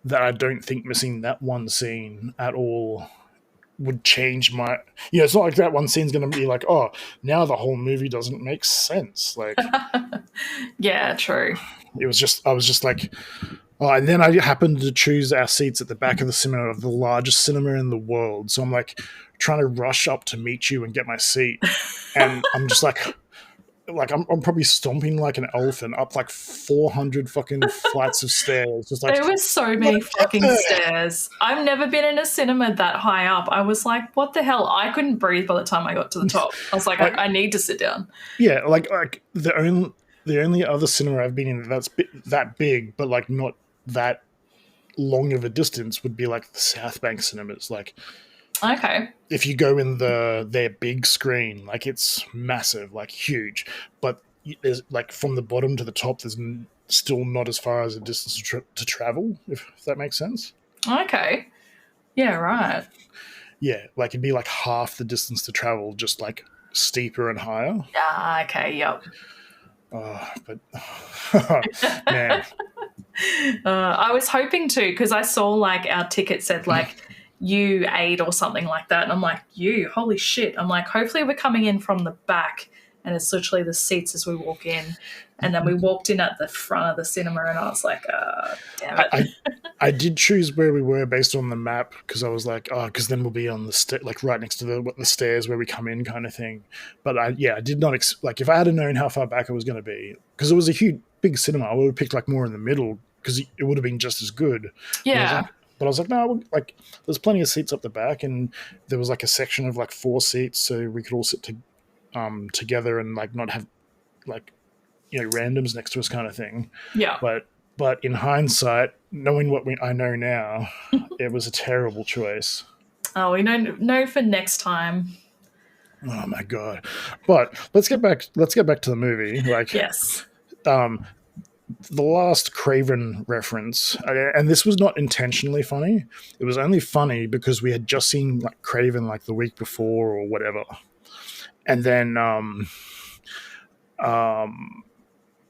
that I don't think missing that one scene at all would change my. It's not like that one scene's going to be like, oh, now the whole movie doesn't make sense. Like, yeah, true. I was just like, Oh, and then I happened to choose our seats at the back of the cinema, of the largest cinema in the world. So I'm like trying to rush up to meet you and get my seat, and I'm just like I'm probably stomping like an elephant up like 400 fucking flights of stairs. Just like, there were so many fucking stairs. I've never been in a cinema that high up. I was like, what the hell? I couldn't breathe by the time I got to the top. I was like, I need to sit down. Yeah, like the only other cinema I've been in that's that big, but like not that long of a distance would be like the South Bank cinemas. Like, okay, if you go in their big screen, like it's massive, like huge, but there's like from the bottom to the top, there's still not as far as a distance to travel, if that makes sense. Okay, yeah, right. Yeah, like it'd be like half the distance to travel, just like steeper and higher. Ah, okay, yep. But man, I was hoping to, because I saw like our ticket said like U8 or something like that, and I'm like, holy shit. I'm like, hopefully we're coming in from the back, and it's literally the seats as we walk in. And then we walked in at the front of the cinema, and I was like, damn it. I did choose where we were based on the map, because I was like, because then we'll be on the like right next to the stairs where we come in, kind of thing. But I did not like, if I had known how far back I was going to be, because it was a huge big cinema, I would have picked like more in the middle, because it would have been just as good. Yeah. But I was like, no, like there's plenty of seats up the back, and there was like a section of like 4 seats, so we could all sit together and like not have like, you know, randoms next to us, kind of thing. Yeah. But in hindsight, knowing what I know now, it was a terrible choice. Oh, we know for next time. Oh my god! But let's get back to the movie. Like, yes. The last Craven reference, and this was not intentionally funny. It was only funny because we had just seen like Craven like the week before or whatever, and then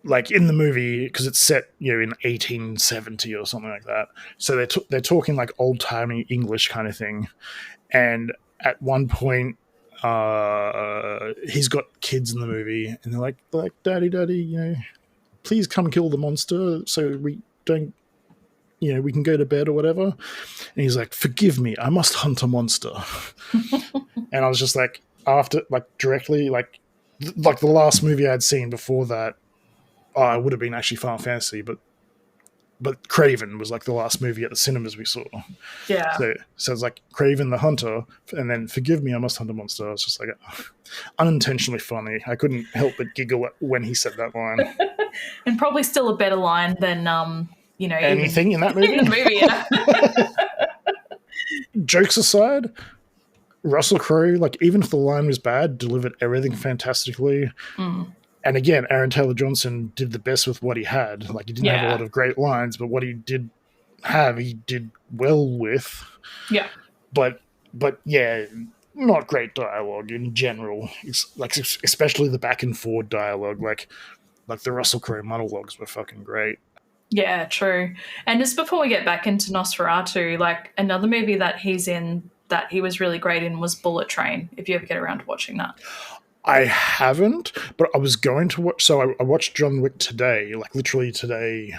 like in the movie, because it's set, you know, in 1870 or something like that. So they're talking like old timey English kind of thing, and at one point, he's got kids in the movie, and they're like, daddy, you know, please come kill the monster so we don't, you know, we can go to bed or whatever. And he's like, forgive me, I must hunt a monster. And I was just like, after like directly like the last movie I'd seen before that, it would have been actually Final Fantasy, but Craven was like the last movie at the cinemas we saw. Yeah. So it's like Craven the Hunter, and then forgive me, I must hunt a monster. I was just like, unintentionally funny. I couldn't help but giggle when he said that line. And probably still a better line than you know, anything in that movie. In the movie, yeah. Jokes aside, Russell Crowe, like even if the line was bad, delivered everything fantastically. And again, Aaron Taylor-Johnson did the best with what he had. Like, he didn't have a lot of great lines, but what he did have, he did well with. Yeah. But yeah, not great dialogue in general. It's like, especially the back and forward dialogue. Like the Russell Crowe monologues were fucking great. Yeah, true. And just before we get back into Nosferatu, like another movie that he's in that he was really great in was Bullet Train, if you ever get around to watching that. I haven't, but I was going to watch. So I watched John Wick today, like literally today.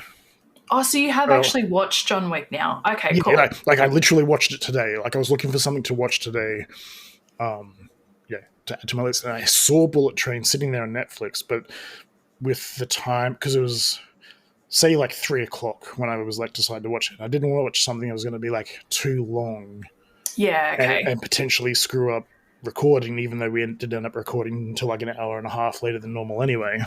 Oh, so you have actually watched John Wick now? Okay, cool. Yeah, I literally watched it today. Like I was looking for something to watch today. To add to my list, and I saw Bullet Train sitting there on Netflix, but with the time, because it was say like 3:00 when I was like decided to watch it. I didn't want to watch something that was going to be like too long. Yeah, okay. And potentially screw up recording, even though we did end up recording until like an hour and a half later than normal anyway.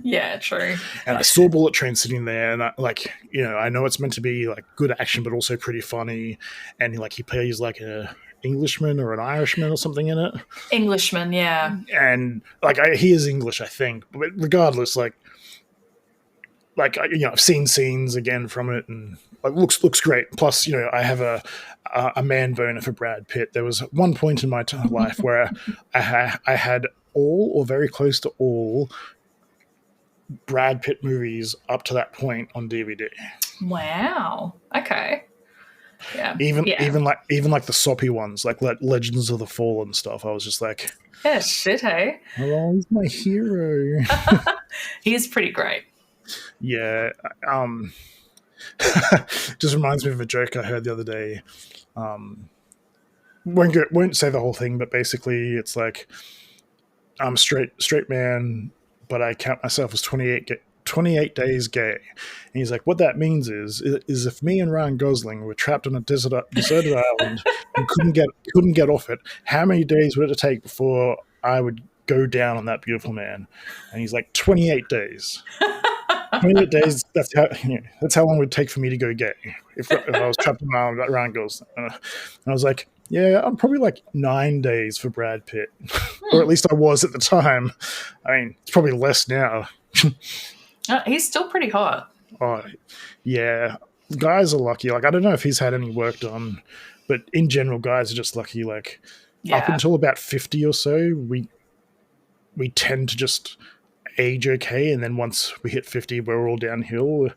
Yeah, true. And I saw Bullet Train sitting there, and I know it's meant to be like good action, but also pretty funny. And like he plays like a Englishman or an Irishman or something in it. Englishman, yeah. And like he is English, I think. But regardless, like I've seen scenes again from it, and like looks great. Plus, you know, I have a man boner for Brad Pitt. There was one point in my life where I had all or very close to all Brad Pitt movies up to that point on DVD. Wow. Okay. Yeah. Even like the soppy ones, like Legends of the Fallen stuff. I was just like, yeah, shit, hey. Oh, he's my hero. He is pretty great. Yeah. Just reminds me of a joke I heard the other day. Won't say the whole thing, but basically it's like I'm a straight man, but I count myself as 28 days gay. And he's like, what that means is if me and Ryan Gosling were trapped on a deserted island and couldn't get off it, how many days would it take before I would go down on that beautiful man? And he's like, 28 days. 28 days, that's how long it would take for me to go gay if I was trapped on an island like Ryan Gosling. And I was like, yeah, I'm probably like 9 days for Brad Pitt. Or at least I was at the time. I mean, it's probably less now. He's still pretty hot. Oh, yeah. Guys are lucky. Like, I don't know if he's had any work done, but in general, guys are just lucky. Like, up until about 50 or so, we tend to just age okay, and then once we hit 50, we're all downhill.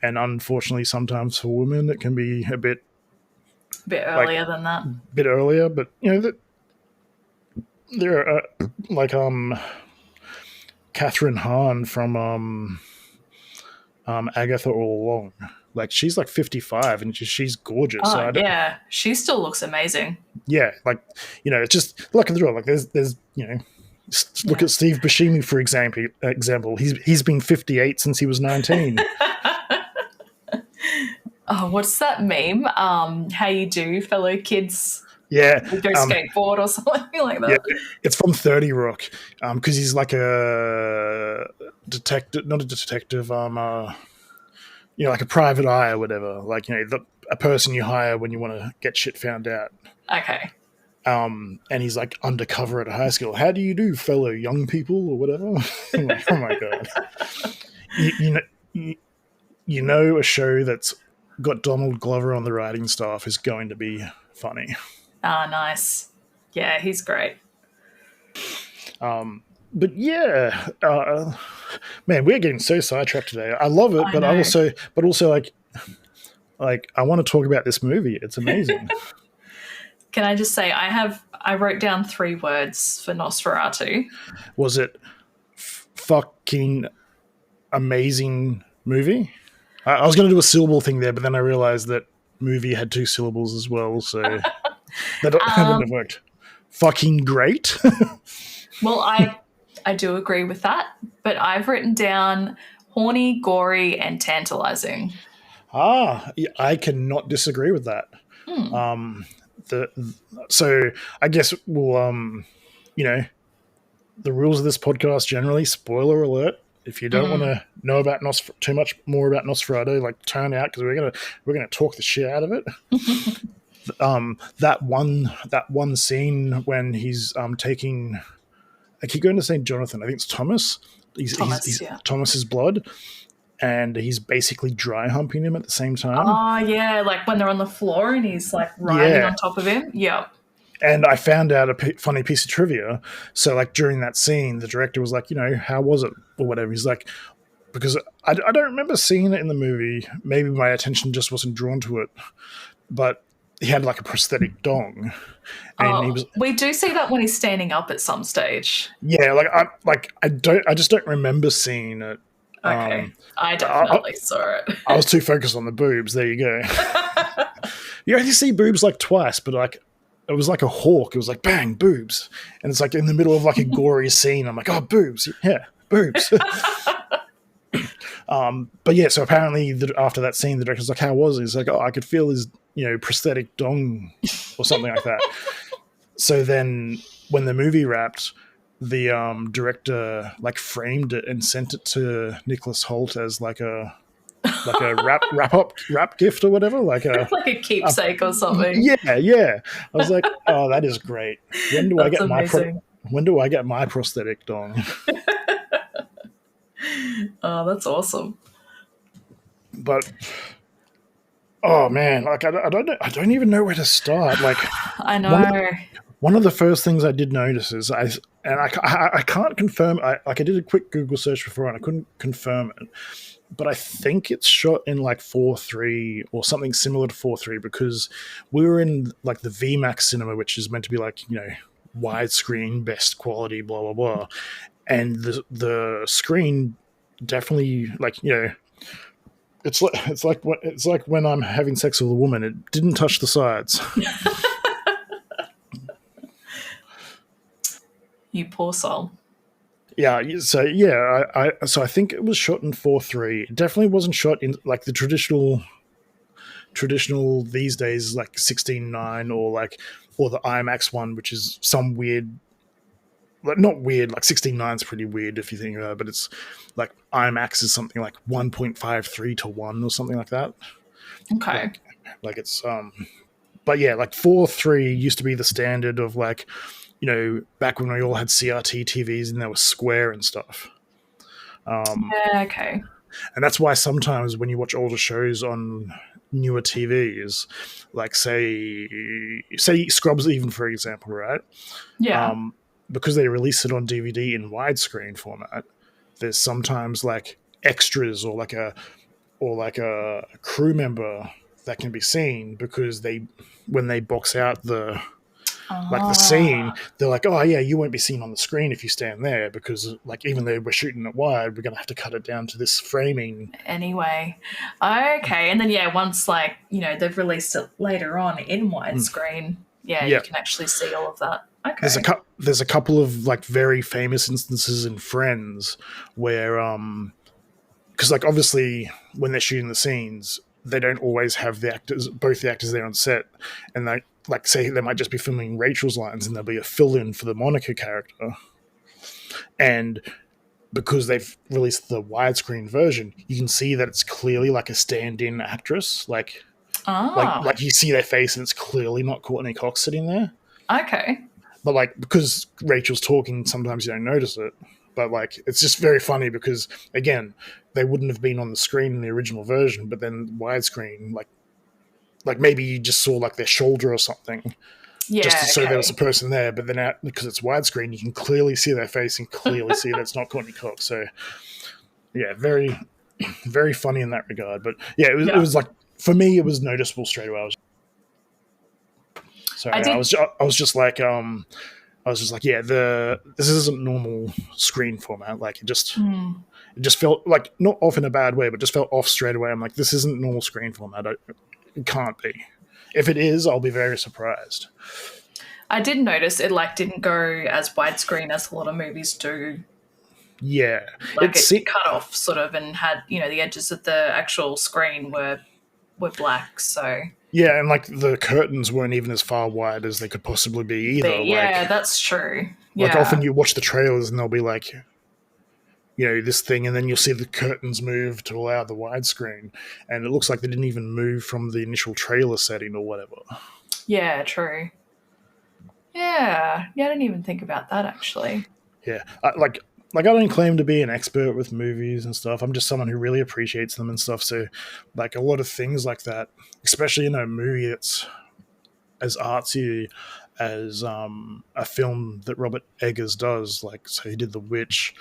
And unfortunately, sometimes for women, it can be a bit earlier than that. Bit earlier, but there are like Catherine Hahn from Agatha All Along. Like, she's like 55 and she's gorgeous. Oh, so yeah, she still looks amazing. Yeah, like, it's just luck of the draw. Like, there's look at Steve Buscemi, for example. He's been 58 since he was 19. Oh, what's that meme? How you do, fellow kids? Yeah. With their skateboard or something like that. Yeah, it's from 30 Rock, because he's like a detective, not a detective, like a private eye or whatever. Like, a person you hire when you want to get shit found out. Okay. And he's like undercover at a high school. How do you do, fellow young people or whatever? I'm like, oh my God. A show that's got Donald Glover on the writing staff is going to be funny. Ah, nice. Yeah, he's great. But yeah, man, we're getting so sidetracked today. I love it, but also like I want to talk about this movie. It's amazing. Can I just say I wrote down 3 words for Nosferatu. Was it fucking amazing movie? I was going to do a syllable thing there, but then I realized that movie had 2 syllables as well, so that wouldn't have worked. Fucking great. Well, I do agree with that, but I've written down horny, gory, and tantalizing. I cannot disagree with that. So I guess we'll the rules of this podcast generally, spoiler alert, if you don't want to know about too much more about Nosferatu, like, turn out, because we're gonna talk the shit out of it. That one scene when he's taking, I keep going to say Jonathan, I think it's Thomas. He's Thomas's blood, and he's basically dry humping him at the same time. Oh yeah, like when they're on the floor and he's like riding on top of him. Yeah. And I found out a funny piece of trivia. So, like, during that scene, the director was like, how was it or whatever. He's like, because I don't remember seeing it in the movie. Maybe my attention just wasn't drawn to it. But he had like a prosthetic dong. And we do see that when he's standing up at some stage. Yeah, I just don't remember seeing it. Okay, I definitely saw it. I was too focused on the boobs. There you go. You only see boobs like twice, but like, it was like a hawk. It was like, bang, boobs. And it's like in the middle of like a gory scene. I'm like, oh, boobs. Yeah, boobs. But yeah, so apparently after that scene, the director's like, how was it? He's like, oh, I could feel his, prosthetic dong or something like that. So then when the movie wrapped, the director like framed it and sent it to Nicholas Hoult as like a wrap gift or whatever, like a keepsake or something. Yeah. I was like, oh, that is great. When do I get my prosthetic dong? Oh, that's awesome. But oh man, like I don't even know where to start. Like, I know. One of the first things I did notice is I can't confirm. I did a quick Google search before and I couldn't confirm it. But I think it's shot in like 4:3 or something similar to 4:3, because we were in like the VMAX cinema, which is meant to be like, widescreen, best quality, blah, blah, blah. And the screen definitely, like, It's like when I'm having sex with a woman, it didn't touch the sides. You poor soul. Yeah, so I think it was shot in 4:3. It definitely wasn't shot in like the traditional these days, like 16:9 or the IMAX one, which is some weird, like not weird, like 16:9 is pretty weird if you think about it, but it's like IMAX is something like 1.53 to 1 or something like that. Okay. Like it's but yeah, like 4:3 used to be the standard of like, back when we all had CRT TVs and they were square and stuff. Yeah, okay. And that's why sometimes when you watch older shows on newer TVs, like say Scrubs, even for example, right? Yeah. Because they release it on DVD in widescreen format, there's sometimes like extras or like a crew member that can be seen because when they box out the scene, they're like, oh yeah, you won't be seen on the screen if you stand there because like even though we're shooting it wide, we're gonna have to cut it down to this framing anyway. Okay, and then once like they've released it later on in widescreen, you can actually see all of that. Okay. There's a couple of like very famous instances in Friends where because like obviously when they're shooting the scenes, they don't always have both the actors there on set, and they like say they might just be filming Rachel's lines and there'll be a fill-in for the Monica character. And because they've released the widescreen version, you can see that it's clearly like a stand-in actress. Like you see their face and it's clearly not Courtney Cox sitting there. Okay. But like because Rachel's talking, sometimes you don't notice it. But like it's just very funny because again, they wouldn't have been on the screen in the original version, but then widescreen, like maybe you just saw like their shoulder or something, just so there was a person there. But then because it's widescreen, you can clearly see their face and clearly see that it's not Courtney Cox. So yeah, very, very funny in that regard. But yeah, it was like for me, it was noticeable straight away. I was just like, yeah, this isn't normal screen format. Like it just felt like not off in a bad way, but just felt off straight away. I'm like, this isn't normal screen format. It can't be. If it is, I'll be very surprised. I did notice it like didn't go as widescreen as a lot of movies do. Yeah, like it cut off sort of and had the edges of the actual screen were black. So. Yeah, and like the curtains weren't even as far wide as they could possibly be either. Yeah, that's true. Like often you watch the trailers and they'll be like, this thing, and then you'll see the curtains move to allow the widescreen, and it looks like they didn't even move from the initial trailer setting or whatever. Yeah, true. Yeah, I didn't even think about that actually. Yeah, like I don't claim to be an expert with movies and stuff. I'm just someone who really appreciates them and stuff. So like a lot of things like that, especially in a movie that's as artsy as a film that Robert Eggers does. Like, so he did The Witch,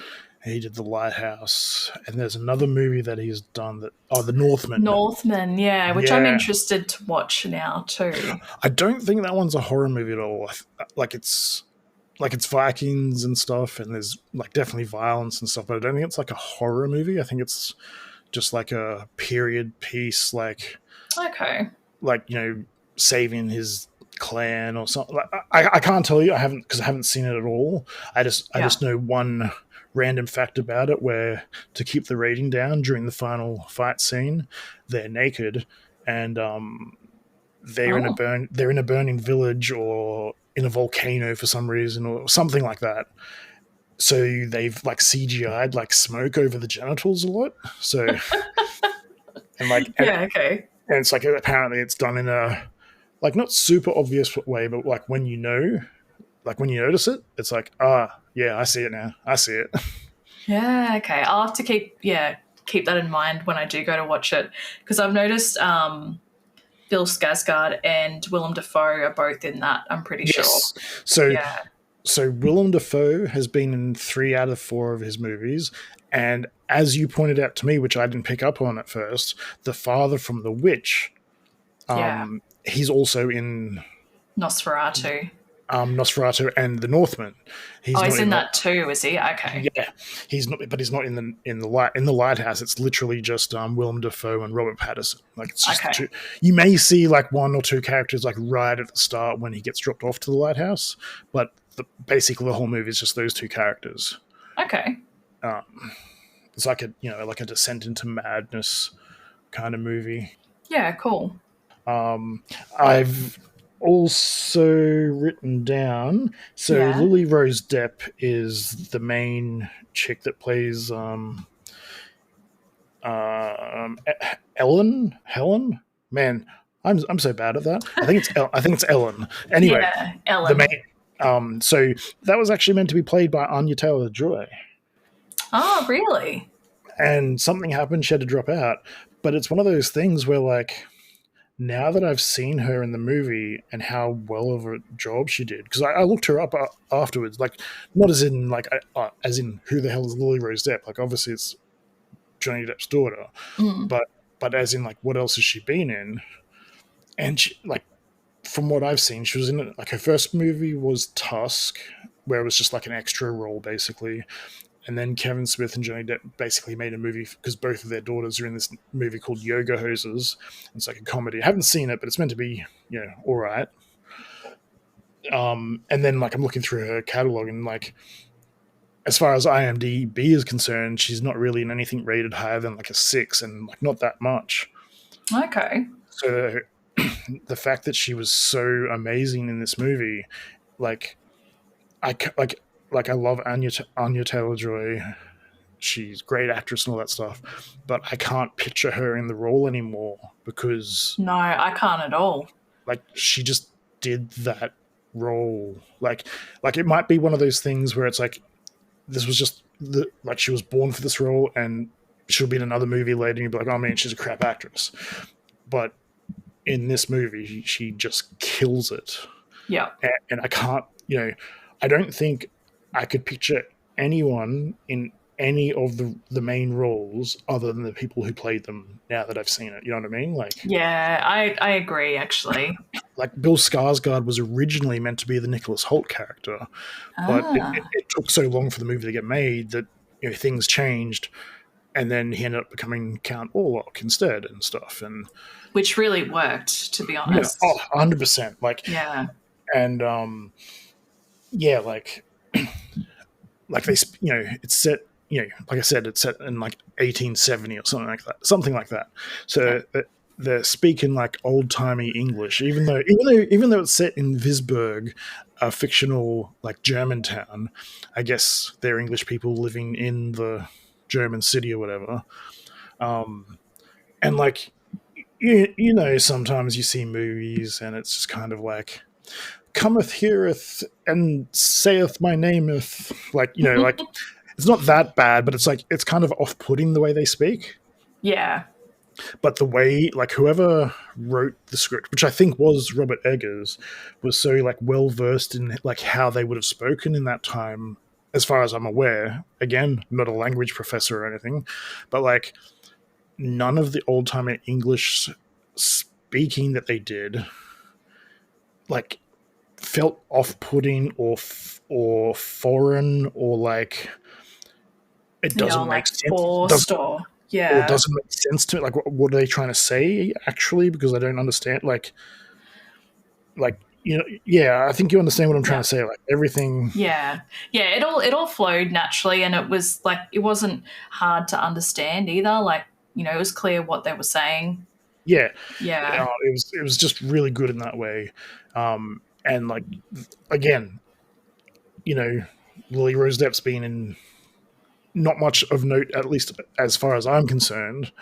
he did The Lighthouse, and there's another movie that he's done The Northman. Northman, yeah, which I'm interested to watch now too. I don't think that one's a horror movie at all. Like it's Vikings and stuff, and there's like definitely violence and stuff, but I don't think it's like a horror movie. I think it's just like a period piece, like saving his clan or something. Like, I can't tell you. I haven't seen it at all. I just know one random fact about it, where to keep the rating down during the final fight scene, they're naked and they're in a burning village or in a volcano for some reason or something like that. So they've like CGI'd like smoke over the genitals a lot. So and and it's like apparently it's done in a like not super obvious way, but like when you notice it, it's like I see it now. I see it. Yeah, okay. I'll have to keep that in mind when I do go to watch it, because I've noticed Bill Skarsgård and Willem Dafoe are both in that, I'm pretty sure. So Willem Dafoe has been in 3 out of 4 of his movies, and as you pointed out to me, which I didn't pick up on at first, the father from The Witch, he's also in Nosferatu. Nosferatu and the Northman. He's in that too, is he? Okay. Yeah, he's not, but he's not in the lighthouse. It's literally just Willem Dafoe and Robert Pattinson. Like it's just two. You may see like one or two characters like right at the start when he gets dropped off to the lighthouse, but basically the whole movie is just those two characters. Okay. It's like a descent into madness kind of movie. Yeah, cool. I've also written down. So Lily Rose Depp is the main chick that plays Helen. Man, I'm so bad at that. I think it's Ellen. Anyway, yeah, Ellen. The main. So that was actually meant to be played by Anya Taylor-Joy. Oh, really? And something happened. She had to drop out. But it's one of those things where, like, now that I've seen her in the movie and how well of a job she did, because I looked her up afterwards, like, not as in, like, as in who the hell is Lily Rose Depp? Like, obviously it's Johnny Depp's daughter. But as in, like, what else has she been in? And, she, like, from what I've seen, she was in, like, her first movie was Tusk, where it was just, like, an extra role, basically. And then Kevin Smith and Johnny Depp basically made a movie because both of their daughters are in this movie called Yoga Hosers. It's like a comedy. I haven't seen it, but it's meant to be, all right. And then, like, I'm looking through her catalog, and, like, as far as IMDb is concerned, she's not really in anything rated higher than, like, a 6, and, like, not that much. Okay. So the fact that she was so amazing in this movie, like, I love Anya Taylor-Joy. She's a great actress and all that stuff, but I can't picture her in the role anymore because... No, I can't at all. Like, she just did that role. Like it might be one of those things where it's like, this was just... like, she was born for this role and she'll be in another movie later and you'll be like, oh man, she's a crap actress. But in this movie, she just kills it. Yeah. And I can't... I don't think I could picture anyone in any of the main roles other than the people who played them now that I've seen it. You know what I mean? Like, yeah, I agree, actually. Like, Bill Skarsgård was originally meant to be the Nicholas Hoult character, but it took so long for the movie to get made that things changed, and then he ended up becoming Count Orlok instead and stuff. Which really worked, to be honest. Yeah, 100%. Like, yeah. And, like they, it's set, like I said, it's set in like 1870 or something like that. So they're speaking like old timey English, even though it's set in Visburg, a fictional like German town. I guess they're English people living in the German city or whatever. And like, sometimes you see movies and it's just kind of like, cometh heareth and saith my nameth, like like it's not that bad, but it's like it's kind of off-putting the way they speak. Yeah. But the way, like, whoever wrote the script, which I think was Robert Eggers, was so like well versed in like how they would have spoken in that time, as far as I'm aware. Again, not a language professor or anything, but like none of the old-timey English speaking that they did like felt off-putting or foreign, or like it doesn't make sense. Forced or doesn't make sense to me. Like, what are they trying to say actually? Because I don't understand. Like I think you understand what I'm trying to say. Like everything. Yeah. It all flowed naturally, and it was like it wasn't hard to understand either. Like it was clear what they were saying. Yeah. It was just really good in that way. And like, again, Lily Rose Depp's been in not much of note, at least as far as I'm concerned,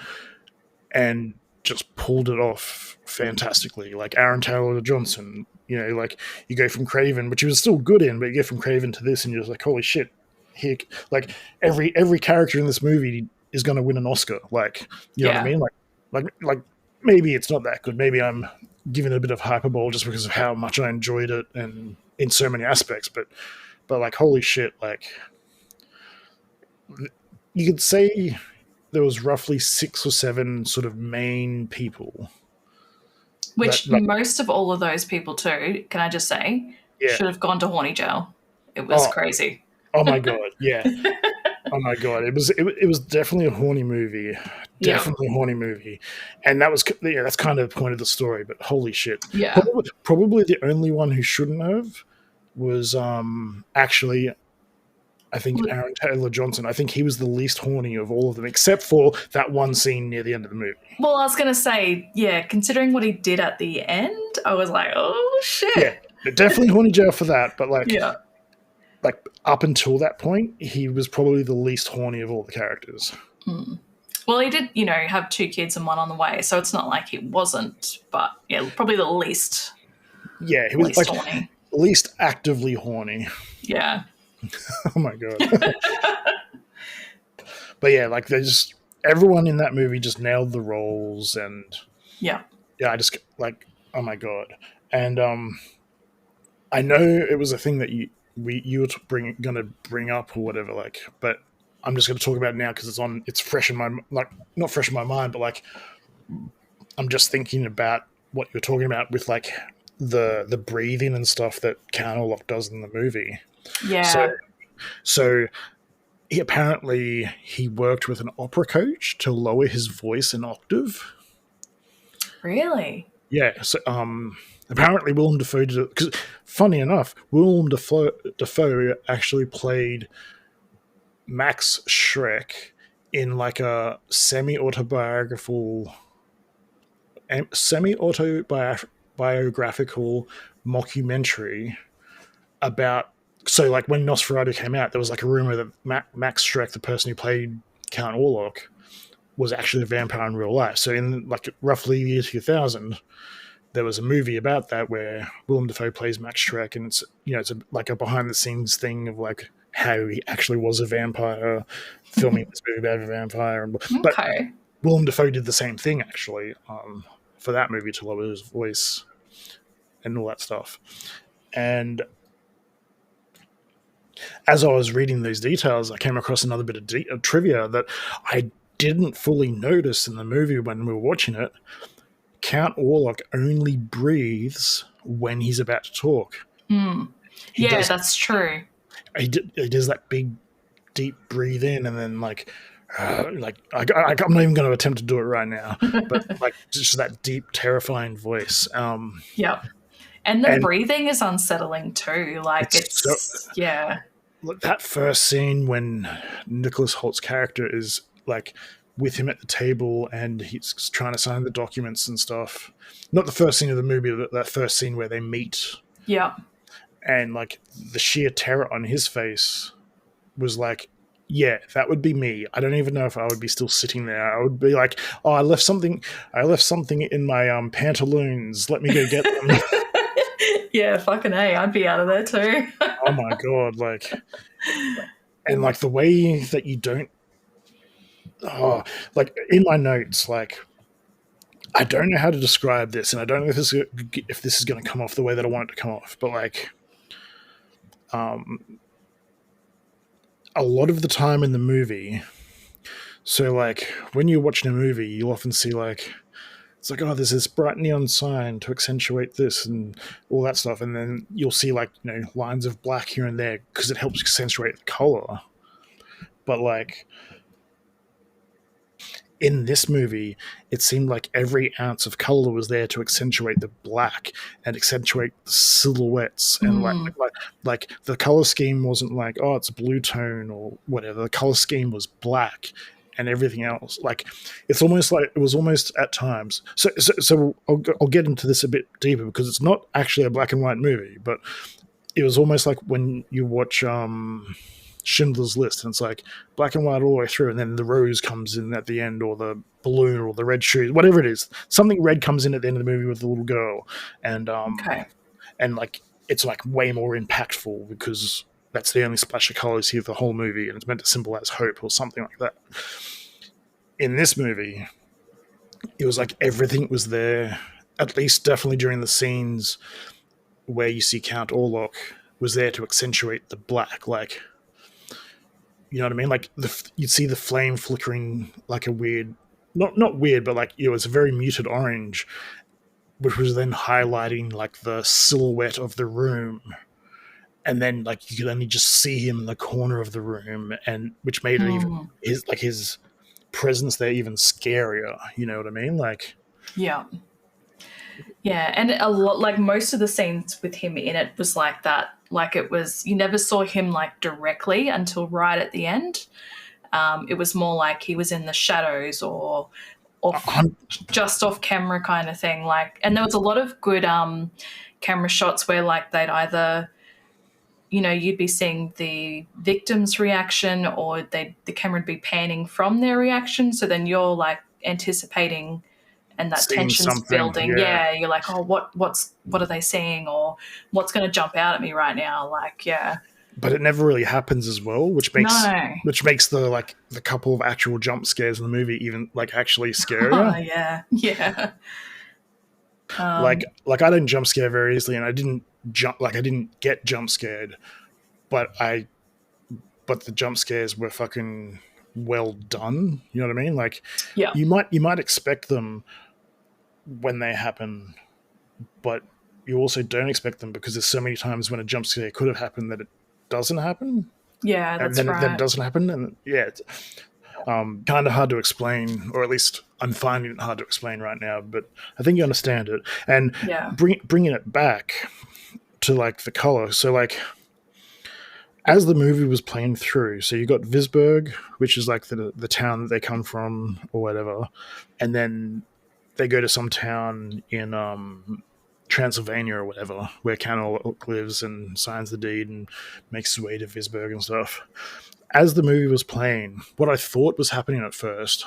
and just pulled it off fantastically. Like Aaron Taylor Johnson, like you go from Craven, which he was still good in, but you go from Craven to this, and you're just like, holy shit! Here, like every character in this movie is going to win an Oscar. Like, you know what I mean? Like maybe it's not that good. Maybe I'm giving it a bit of hyperbole just because of how much I enjoyed it and in so many aspects, but like, holy shit, like you could say there was roughly 6 or 7 sort of main people. Which most of all of those people too, can I just say, Yeah. should have gone to horny jail. It was crazy. Oh my god, yeah. Oh my god, it was definitely a horny movie. Definitely a horny movie. And that's kind of the point of the story, but holy shit. Yeah. Probably the only one who shouldn't have was actually, I think, Aaron Taylor Johnson. I think he was the least horny of all of them, except for that one scene near the end of the movie. Well, I was going to say, yeah, considering what he did at the end, I was like, oh shit. Yeah, definitely horny jail for that, but like, yeah. Like up until that point, he was probably the least horny of all the characters. Well, he did, have 2 kids and 1 on the way, so it's not like he wasn't, but yeah, probably the least. Yeah, he was like horny. Least actively horny. Yeah. Oh my god. But yeah, like everyone in that movie just nailed the roles, and yeah, I just like, oh my god. And I know it was a thing that you were gonna bring up or whatever, like, but I'm just gonna talk about it now because it's fresh in my, like, not fresh in my mind, but like I'm just thinking about what you're talking about with like the breathing and stuff that Count Orlok does in the movie. Yeah. So he worked with an opera coach to lower his voice an octave. Really? Yeah. So apparently Willem Dafoe did it, because funny enough, Willem Dafoe actually played Max Schreck in like a semi-autobiographical mockumentary about, so like when Nosferatu came out, there was like a rumor that Max Schreck, the person who played Count Orlok, was actually a vampire in real life. So in like roughly the year 2000, there was a movie about that where Willem Dafoe plays Max Schreck, and it's like a behind the scenes thing of like how he actually was a vampire, filming this movie about a vampire. But Willem Dafoe did the same thing actually for that movie to lower his voice and all that stuff. And as I was reading these details, I came across another bit of trivia that I didn't fully notice in the movie when we were watching it. Count Orlok only breathes when he's about to talk. Yeah, that's true. He does that big, deep breathe in, and then like I'm not even going to attempt to do it right now, but like just that deep, terrifying voice. Yeah, and the breathing is unsettling too. Like it's yeah. Look, that first scene when Nicholas Holt's character is like with him at the table and he's trying to sign the documents and stuff. Not the first scene of the movie, but that first scene where they meet. Yeah. And like the sheer terror on his face was like, yeah, that would be me. I don't even know if I would be still sitting there. I would be like, oh, I left something in my pantaloons. Let me go get them. Yeah, fucking A, I'd be out of there too. Oh my god, like, and like the way that you don't, like in my notes, like I don't know how to describe this, and I don't know if this is going to come off the way that I want it to come off, but like, a lot of the time in the movie, so like when you're watching a movie, you'll often see like, it's like, oh, there's this bright neon sign to accentuate this and all that stuff, and then you'll see like, lines of black here and there because it helps accentuate the color. But like in this movie, it seemed like every ounce of color was there to accentuate the black and accentuate the silhouettes. And like the color scheme wasn't like, oh, it's a blue tone or whatever. The color scheme was black, and everything else. Like it was almost at times. So I'll get into this a bit deeper because it's not actually a black and white movie, but it was almost like when you watch Schindler's List, and it's like black and white all the way through, and then the rose comes in at the end, or the balloon, or the red shoes, whatever it is. Something red comes in at the end of the movie with the little girl, and and like it's like way more impactful because that's the only splash of color you see of the whole movie, and it's meant to symbolize hope or something like that. In this movie, it was like everything was there, at least definitely during the scenes where you see Count Orlok, was there to accentuate the black, like, you know what I mean? Like you'd see the flame flickering like a weird, not weird, but like, it's a very muted orange. which was then highlighting like the silhouette of the room, and then like you could only just see him in the corner of the room, and which made it even his presence there even scarier. You know what I mean? Like, yeah. Yeah, and a lot, like most of the scenes with him in it was like that. Like it was, you never saw him like directly until right at the end. It was more like he was in the shadows or just off camera kind of thing. Like, and there was a lot of good camera shots where like they'd either, you know, you'd be seeing the victim's reaction or the camera would be panning from their reaction. So then you're like anticipating and that tension's building. Yeah, you're like, oh, what are they saying, or what's going to jump out at me right now? Like, yeah. But it never really happens as well, which makes the couple of actual jump scares in the movie even like actually scarier. Oh, yeah. Like I don't jump scare very easily, and I didn't get jump scared, but the jump scares were fucking well done. You know what I mean? Like, yeah, you might expect them when they happen, but you also don't expect them because there's so many times when a jump scare could have happened that it doesn't happen. Yeah, that's and then, right. Then it doesn't happen, and it's kind of hard to explain, or at least I'm finding it hard to explain right now. But I think you understand it. And bringing it back to like the color. So like, as the movie was playing through, so you got Visburg, which is like the town that they come from or whatever, and then they go to some town in Transylvania or whatever, where Canol lives and signs the deed and makes his way to Visburg and stuff. As the movie was playing, what I thought was happening at first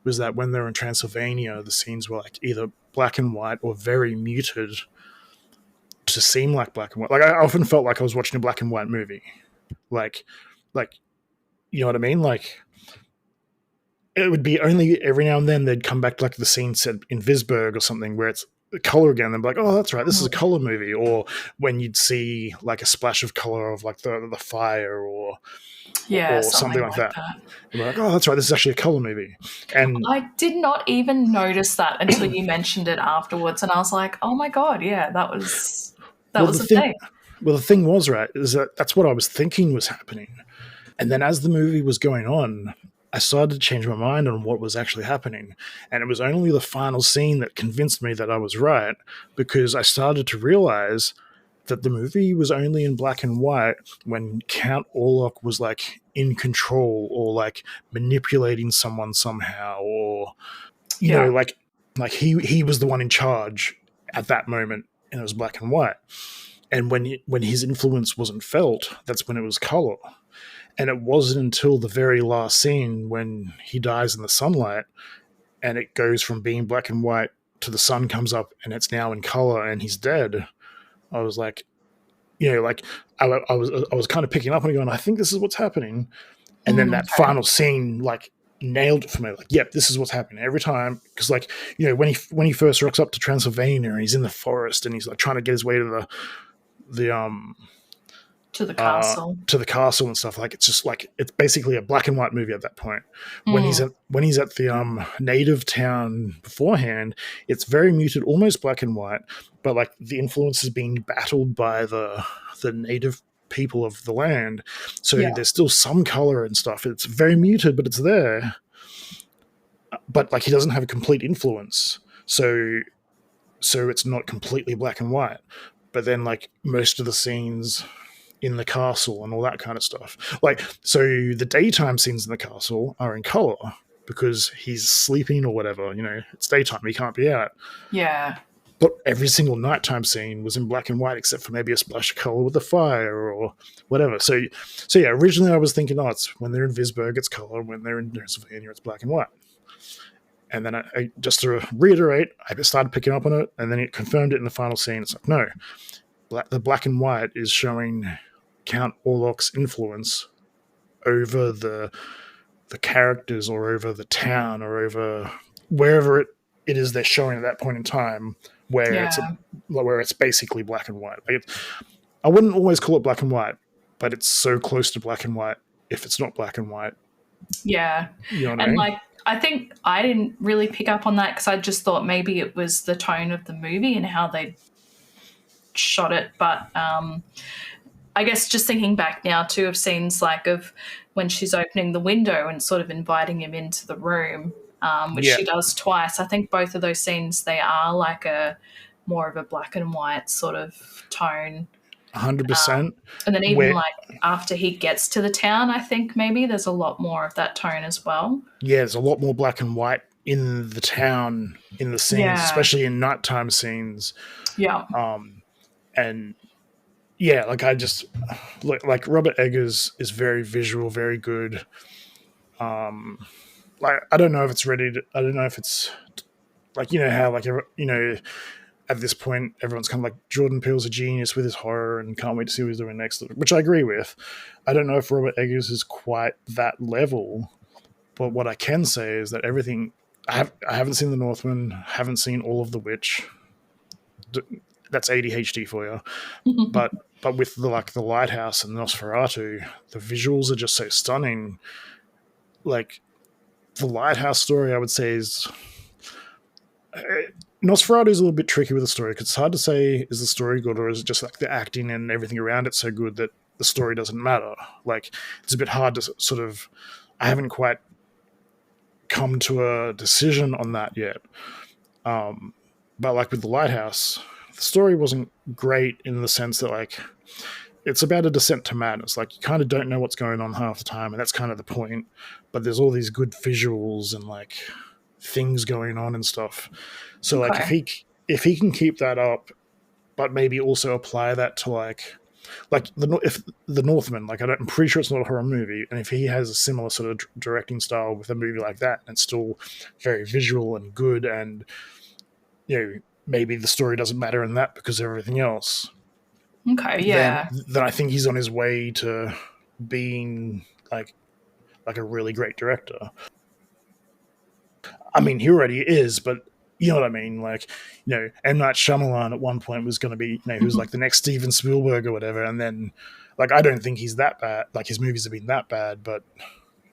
was that when they're in Transylvania, the scenes were like either black and white or very muted to seem like black and white. Like I often felt like I was watching a black and white movie. Like, you know what I mean? Like, it would be only every now and then they'd come back to like the scene set in Visburg or something where it's color again. They'd be like, oh, that's right, this is a color movie. Or when you'd see like a splash of color of like the fire or something like that. And we're like, oh, that's right, this is actually a color movie. And I did not even notice that until you mentioned it afterwards, and I was like, oh my god, yeah, that was a thing. Well, the thing was, right, is that's what I was thinking was happening. And then as the movie was going on, I started to change my mind on what was actually happening. And it was only the final scene that convinced me that I was right, because I started to realize that the movie was only in black and white when Count Orlok was like in control or like manipulating someone somehow, or you know, like he was the one in charge at that moment, and it was black and white. And when his influence wasn't felt, that's when it was color. And it wasn't until the very last scene when he dies in the sunlight and it goes from being black and white to the sun comes up and it's now in color and he's dead. I was like, you know, like I was kind of picking up and going, I think this is what's happening. And then that final scene like nailed it for me. Like, yep, this is what's happening every time. Because like, you know, when he first rocks up to Transylvania and he's in the forest and he's like trying to get his way to the castle and stuff, like it's just like it's basically a black and white movie at that point. When he's at the native town beforehand, it's very muted, almost black and white, but like the influence is being battled by the native people of the land, so there's still some color and stuff. It's very muted, but it's there, but like he doesn't have a complete influence, so it's not completely black and white. But then like most of the scenes in the castle and all that kind of stuff, like, so the daytime scenes in the castle are in color because he's sleeping or whatever, you know, it's daytime, he can't be out. Yeah. But every single nighttime scene was in black and white except for maybe a splash of color with the fire or whatever. So yeah, originally I was thinking, oh, it's when they're in Visburg it's color, when they're in Transylvania it's black and white. And then I just to reiterate, I started picking up on it, and then it confirmed it in the final scene. It's like, no, the black and white is showing Count Orlok's influence over the characters or over the town or over wherever it is they're showing at that point in time, where it's basically black and white. Like I wouldn't always call it black and white, but it's so close to black and white if it's not black and white. Yeah. You know what I mean? Like I think I didn't really pick up on that because I just thought maybe it was the tone of the movie and how they shot it. But I guess just thinking back now too of scenes like of when she's opening the window and sort of inviting him into the room, which she does twice. I think both of those scenes, they are like a more of a black and white sort of tone. 100%. And then even like after he gets to the town, I think maybe there's a lot more of that tone as well. Yeah, there's a lot more black and white in the town, in the scenes, especially in nighttime scenes. Yeah. And yeah, like I just like Robert Eggers is very visual, very good. Like I don't know if it's ready to, I don't know if it's like, you know how like, you know, at this point everyone's kind of like Jordan Peele's a genius with his horror and can't wait to see what he's doing next, which I agree with. I don't know if Robert Eggers is quite that level, but what I can say is that everything I haven't seen The Northman, haven't seen all of The Witch. That's ADHD for you. but with the Lighthouse and Nosferatu, the visuals are just so stunning. Like the Lighthouse story, I would say is Nosferatu is a little bit tricky with the story because it's hard to say is the story good or is it just like the acting and everything around it so good that the story doesn't matter. Like it's a bit hard to sort of. I haven't quite come to a decision on that yet. But like with the Lighthouse, the story wasn't great in the sense that like it's about a descent to madness. Like you kind of don't know what's going on half the time, and that's kind of the point. But there's all these good visuals and like things going on and stuff. So like if he can keep that up, but maybe also apply that to like if the Northman, like I'm pretty sure it's not a horror movie, and if he has a similar sort of directing style with a movie like that, and it's still very visual and good, and you know maybe the story doesn't matter in that because of everything else. Okay, yeah. Then I think he's on his way to being like a really great director. I mean, he already is, but you know what I mean? Like, you know, M. Night Shyamalan at one point was going to be, you know, he was like the next Steven Spielberg or whatever. And then, like, I don't think he's that bad. Like, his movies have been that bad, but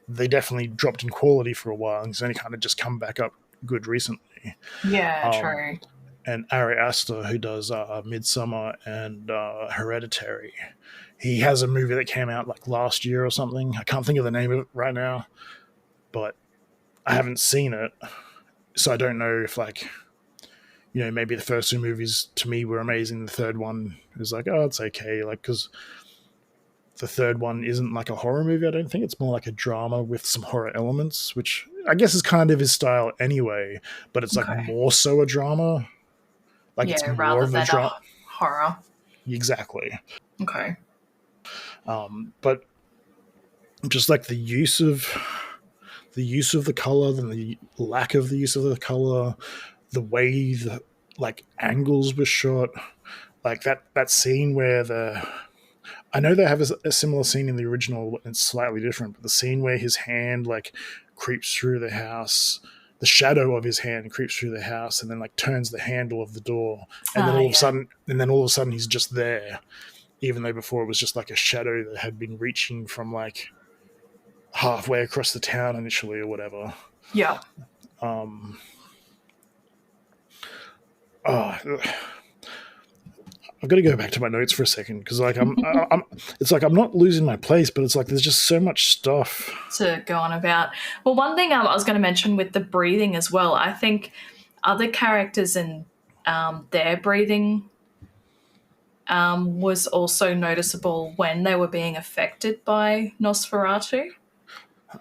they definitely dropped in quality for a while. And he's only kind of just come back up good recently. Yeah, true. And Ari Aster, who does Midsommar and Hereditary, he has a movie that came out like last year or something. I can't think of the name of it right now, but I haven't seen it. So I don't know if like, you know, maybe the first two movies to me were amazing. The third one is like, oh, it's okay. Like, because the third one isn't like a horror movie, I don't think. It's more like a drama with some horror elements, which I guess is kind of his style anyway, but it's like more so a drama. Like it's more rather of than a drama. Horror. Exactly. Okay. But just like the use of the color, then the lack of the use of the color, the way the like angles were shot, like that scene where I know they have a similar scene in the original and it's slightly different, but the scene where his hand like creeps through the house, the shadow of his hand creeps through the house and then like turns the handle of the door, and then all of a sudden he's just there, even though before it was just like a shadow that had been reaching from like halfway across the town initially or whatever. Yeah. I've got to go back to my notes for a second because like it's like I'm not losing my place, but it's like there's just so much stuff to go on about. Well, one thing I was going to mention with the breathing as well, I think other characters in their breathing was also noticeable when they were being affected by Nosferatu.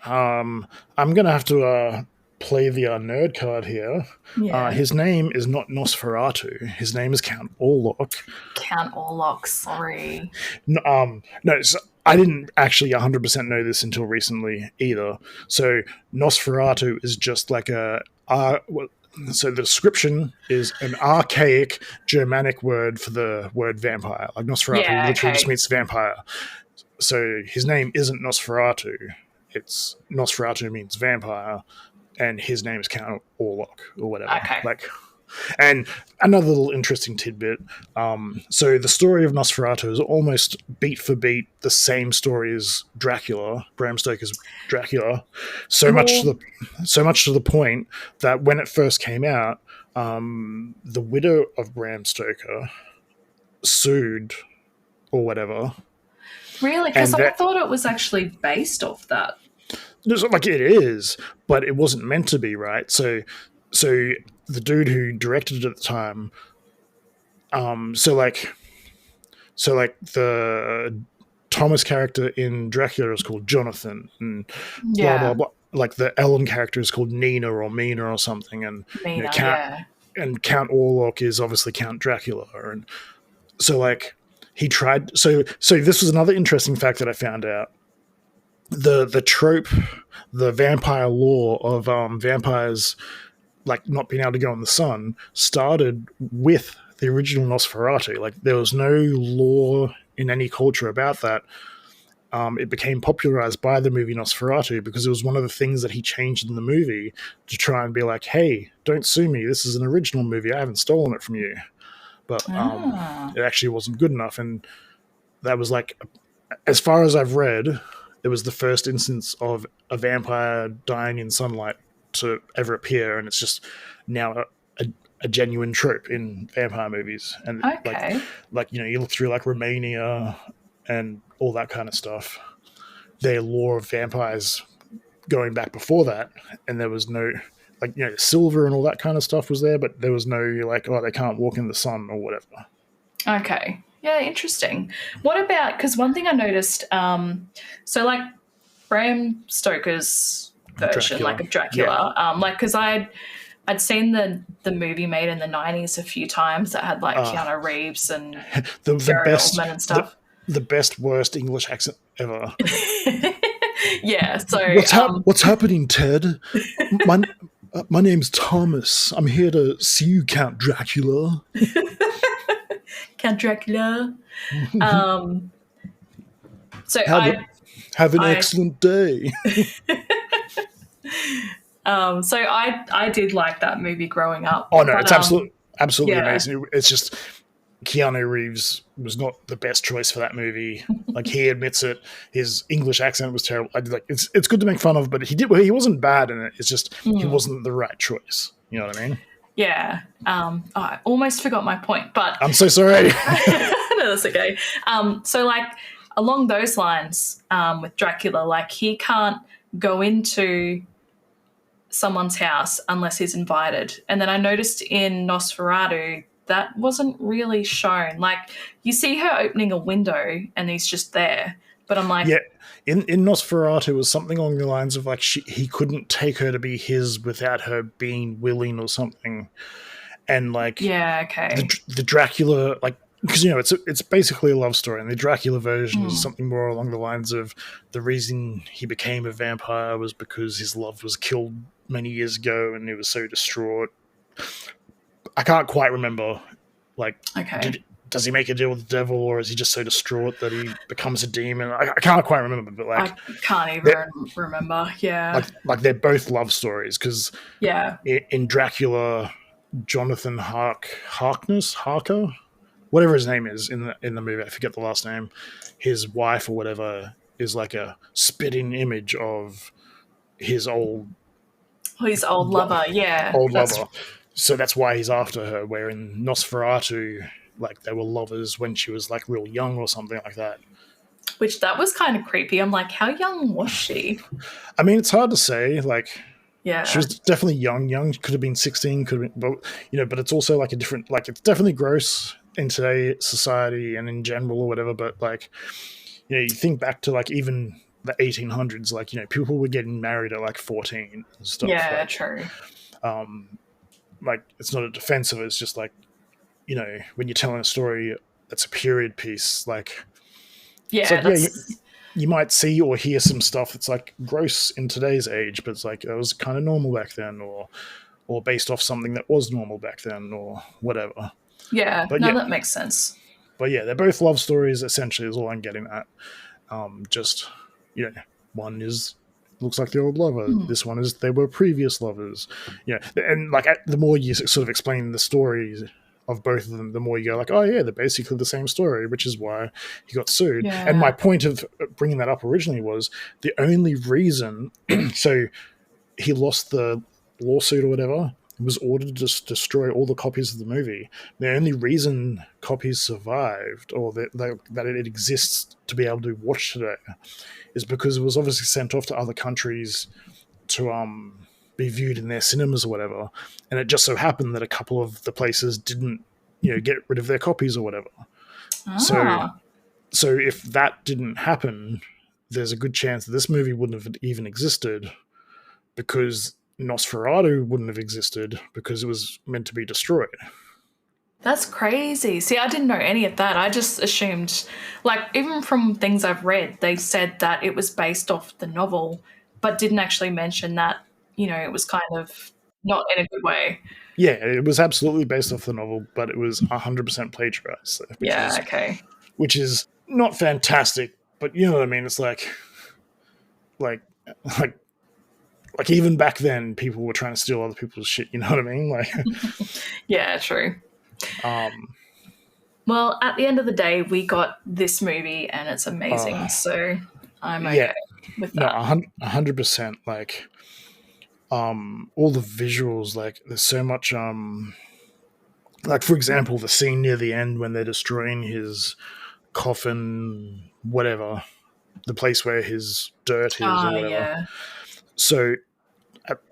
I'm gonna have to play the nerd card here. Yeah. His name is not Nosferatu. His name is Count Orlok. Count Orlok, sorry. No, so I didn't actually 100% know this until recently either. So Nosferatu is just like so the description is an archaic Germanic word for the word vampire. Like Nosferatu literally just means vampire. So his name isn't Nosferatu. It's Nosferatu means vampire, and his name is Count Orlok or whatever. Okay. Like, And another little interesting tidbit. So the story of Nosferatu is almost beat for beat the same story as Dracula, Bram Stoker's Dracula. So much to the point that when it first came out, the widow of Bram Stoker sued or whatever. Really? Because I thought it was actually based off that. Like it is, but it wasn't meant to be, right? So the dude who directed it at the time, so the Thomas character in Dracula is called Jonathan, and blah blah blah. Like the Ellen character is called Nina or Mina or something, and Mina, and Count Orlok is obviously Count Dracula, and so like he tried. So this was another interesting fact that I found out. The trope, the vampire lore of vampires like not being able to go in the sun started with the original Nosferatu. Like there was no lore in any culture about that. It became popularized by the movie Nosferatu because it was one of the things that he changed in the movie to try and be like, hey, don't sue me. This is an original movie. I haven't stolen it from you. But it actually wasn't good enough. And that was like, as far as I've read, it was the first instance of a vampire dying in sunlight to ever appear. And it's just now a genuine trope in vampire movies. And like, you know, you look through like Romania and all that kind of stuff, their lore of vampires going back before that, and there was no, like, you know, silver and all that kind of stuff was there, but there was no like, oh, they can't walk in the sun or whatever. Okay. Yeah, interesting. What about, because one thing I noticed, so like Bram Stoker's version, like of Dracula, like because I'd seen the movie made in the 90s a few times that had like Keanu Reeves and the best Oldman and stuff. The best worst English accent ever. Yeah. So what's happening, Ted? My name's Thomas. I'm here to see you, Count Dracula. Count Dracula. So have an excellent day. So I did like that movie growing up. Oh no, it's absolutely amazing. It's just Keanu Reeves was not the best choice for that movie. Like he admits it. His English accent was terrible. It's good to make fun of, but he wasn't bad in it. It's just he wasn't the right choice. You know what I mean? Yeah. I almost forgot my point, but I'm so sorry. No, that's okay. So like along those lines, with Dracula, like he can't go into someone's house unless he's invited. And then I noticed in Nosferatu that wasn't really shown. Like you see her opening a window and he's just there. But I'm like, yeah. In Nosferatu, it was something along the lines of like he couldn't take her to be his without her being willing or something, and like the Dracula, like, because you know it's basically a love story, and the Dracula version is something more along the lines of the reason he became a vampire was because his love was killed many years ago and he was so distraught. I can't quite remember, like, does he make a deal with the devil, or is he just so distraught that he becomes a demon? I can't quite remember, but like I can't even remember. Yeah, like they're both love stories because in Dracula, Jonathan Harker, whatever his name is in the movie, I forget the last name. His wife or whatever is like a spitting image of his old lover. Yeah, old lover. So that's why he's after her. Where in Nosferatu, like they were lovers when she was like real young or something like that. Which that was kind of creepy. I'm like, how young was she? I mean, it's hard to say. Like, yeah, she was definitely young. Could have been 16. Could have been, but you know, but it's also like a different. Like, it's definitely gross in today's society and in general or whatever. But like, you know, you think back to like even the 1800s. Like, you know, people were getting married at like 14 and stuff. Yeah, like, true. Like, it's not a defense of it. It's just like, you know, when you're telling a story that's a period piece, like, you might see or hear some stuff that's like gross in today's age, but it's like it was kind of normal back then, or based off something that was normal back then, or whatever. Yeah, but that makes sense. But yeah, they're both love stories. Essentially, is all I'm getting at. Just, you know, one is looks like the old lover. This one is they were previous lovers. And like the more you sort of explain the stories of both of them, the more you go like, oh yeah, they're basically the same story, which is why he got sued. Yeah. And my point of bringing that up originally was the only reason so he lost the lawsuit or whatever, was ordered to destroy all the copies of the movie. The only reason copies survived, or that it exists to be able to watch today, is because it was obviously sent off to other countries to be viewed in their cinemas or whatever. And it just so happened that a couple of the places didn't, get rid of their copies or whatever. So if that didn't happen, there's a good chance that this movie wouldn't have even existed, because Nosferatu wouldn't have existed because it was meant to be destroyed. That's crazy. See, I didn't know any of that. I just assumed, like, even from things I've read, they said that it was based off the novel, but didn't actually mention that, it was kind of not in a good way. Yeah, it was absolutely based off the novel, but it was 100% plagiarized. Which is not fantastic, but you know what I mean? It's like even back then, people were trying to steal other people's shit. You know what I mean? Like, yeah, true. Well, at the end of the day, we got this movie, and it's amazing. So I'm okay with that. No, 100%. Like, all the visuals. Like, there's so much. Like, for example, the scene near the end when they're destroying his coffin, whatever, the place where his dirt is, or whatever. Yeah. So,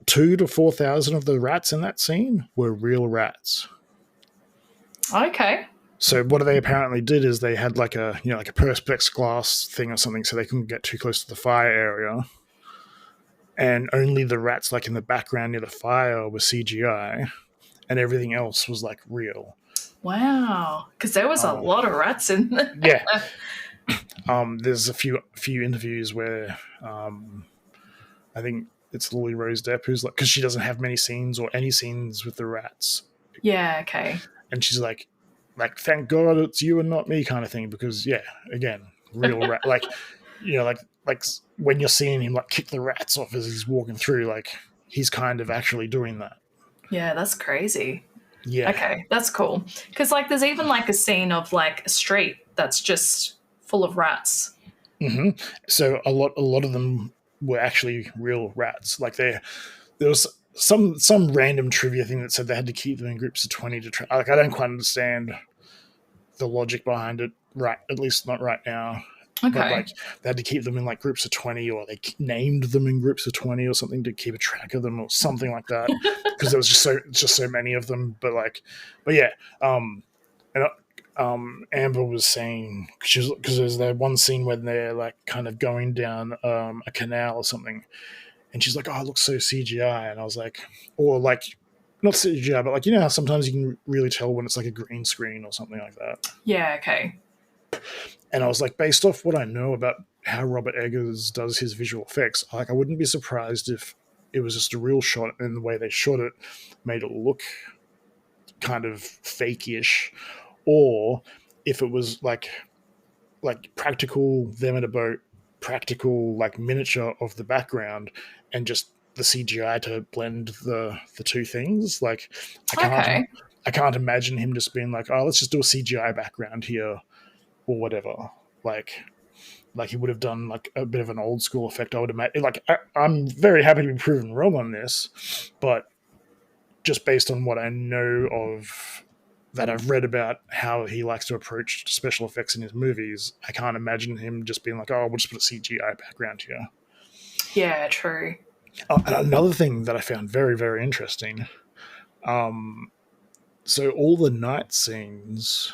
2,000 to 4,000 of the rats in that scene were real rats. Okay. So what they apparently did is they had like a perspex glass thing or something, so they couldn't get too close to the fire area, and only the rats like in the background near the fire were CGI, and everything else was like real. Wow, because there was a lot of rats in there. Yeah. There's a few interviews where I think it's Lily Rose Depp who's like, because she doesn't have many scenes or any scenes with the rats. Yeah. Okay. And she's like, thank God it's you and not me, kind of thing. Because again, real rat. Like when you're seeing him like kick the rats off as he's walking through, like he's kind of actually doing that. Yeah, that's crazy. Yeah. Okay, that's cool. Because like, there's even like a scene of like a street that's just full of rats. Mm-hmm. So a lot of them were actually real rats. Like there was some random trivia thing that said they had to keep them in groups of 20 to try. Like, I don't quite understand the logic behind it, right? At least not right now. Okay. But like they had to keep them in like groups of 20, or they named them in groups of 20 or something to keep a track of them or something like that, because there was just so many of them. But yeah. Amber was saying, because there's that one scene when they're like kind of going down a canal or something, and she's like, "Oh, it looks so CGI," and I was like, or like not CGI, but like, how sometimes you can really tell when it's like a green screen or something like that. Yeah. Okay. And I was like, based off what I know about how Robert Eggers does his visual effects, like I wouldn't be surprised if it was just a real shot, and the way they shot it made it look kind of fake-ish, or if it was like practical them in a boat, practical like miniature of the background, and just the CGI to blend the two things. Like I can't imagine him just being like, oh, let's just do a CGI background here or whatever. Like he would have done like a bit of an old school effect, I would imagine. Like I'm very happy to be proven wrong on this, but just based on what I know of, that I've read about how he likes to approach special effects in his movies, I can't imagine him just being like, oh, we'll just put a CGI background here. Yeah, true. And another thing that I found very, very interesting, so all the night scenes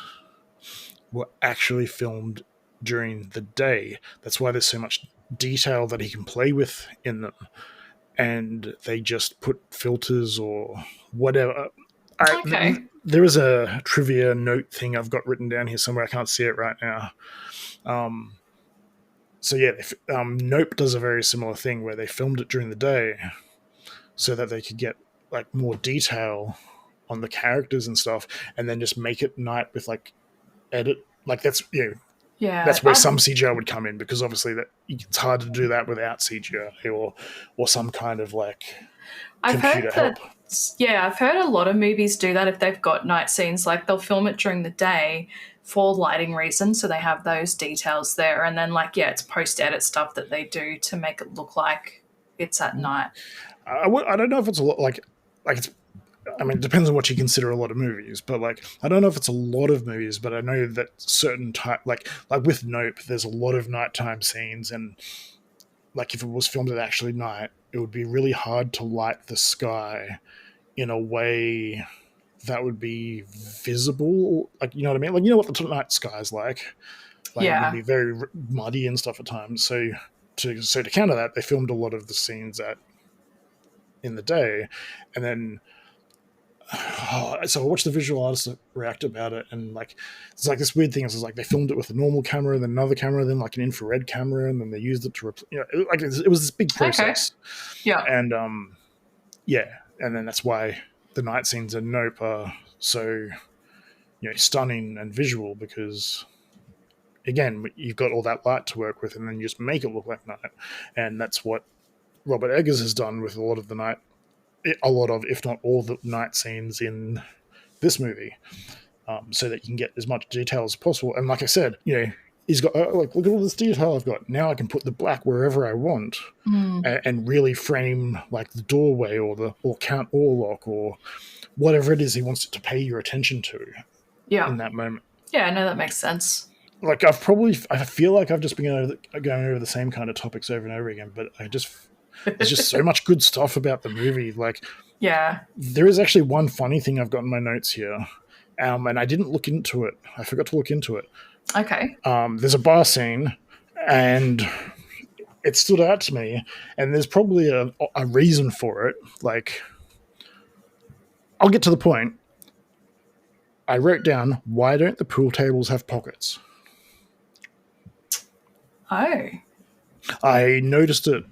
were actually filmed during the day. That's why there's so much detail that he can play with in them. And they just put filters or whatever. There is a trivia note thing I've got written down here somewhere. I can't see it right now. So yeah, Nope does a very similar thing where they filmed it during the day so that they could get like more detail on the characters and stuff, and then just make it night with like edit. Like that's That's where some CGI would come in, because obviously that it's hard to do that without CGI or some kind of like computer help. I've heard a lot of movies do that if they've got night scenes. Like they'll film it during the day for lighting reasons, so they have those details there, and then like it's post-edit stuff that they do to make it look like it's at night. I don't know if it's a lot like it's. I mean, it depends on what you consider a lot of movies, but like I don't know if it's a lot of movies, but I know that certain type like with Nope, there's a lot of nighttime scenes, and like if it was filmed at actually night, it would be really hard to light the sky in a way that would be visible. Like, you know what I mean? Like, you know what the night sky is like? Like, it would be very muddy and stuff at times. So to counter that, they filmed a lot of the scenes in the day, and then so I watched the visual artists react about it, and like it's like this weird thing. It's like they filmed it with a normal camera, then another camera, then like an infrared camera, and then they used it to like it was this big process. Okay. And and then that's why the night scenes in Nope are so stunning and visual, because again you've got all that light to work with, and then you just make it look like night. And that's what Robert Eggers has done with a lot of, if not all, the night scenes in this movie, so that you can get as much detail as possible. And like I said, he's got like, look at all this detail I've got. Now I can put the black wherever I want, and really frame like the doorway or count or lock or whatever it is he wants it to pay your attention to. Yeah. In that moment. Yeah, no, that makes sense. Like I feel like I've just been going over the same kind of topics over and over again, but there's just so much good stuff about the movie. Like, there is actually one funny thing I've got in my notes here, and I didn't look into it. I forgot to look into it. Okay. There's a bar scene, and it stood out to me, and there's probably a reason for it. Like, I'll get to the point. I wrote down, why don't the pool tables have pockets? Oh. I noticed it.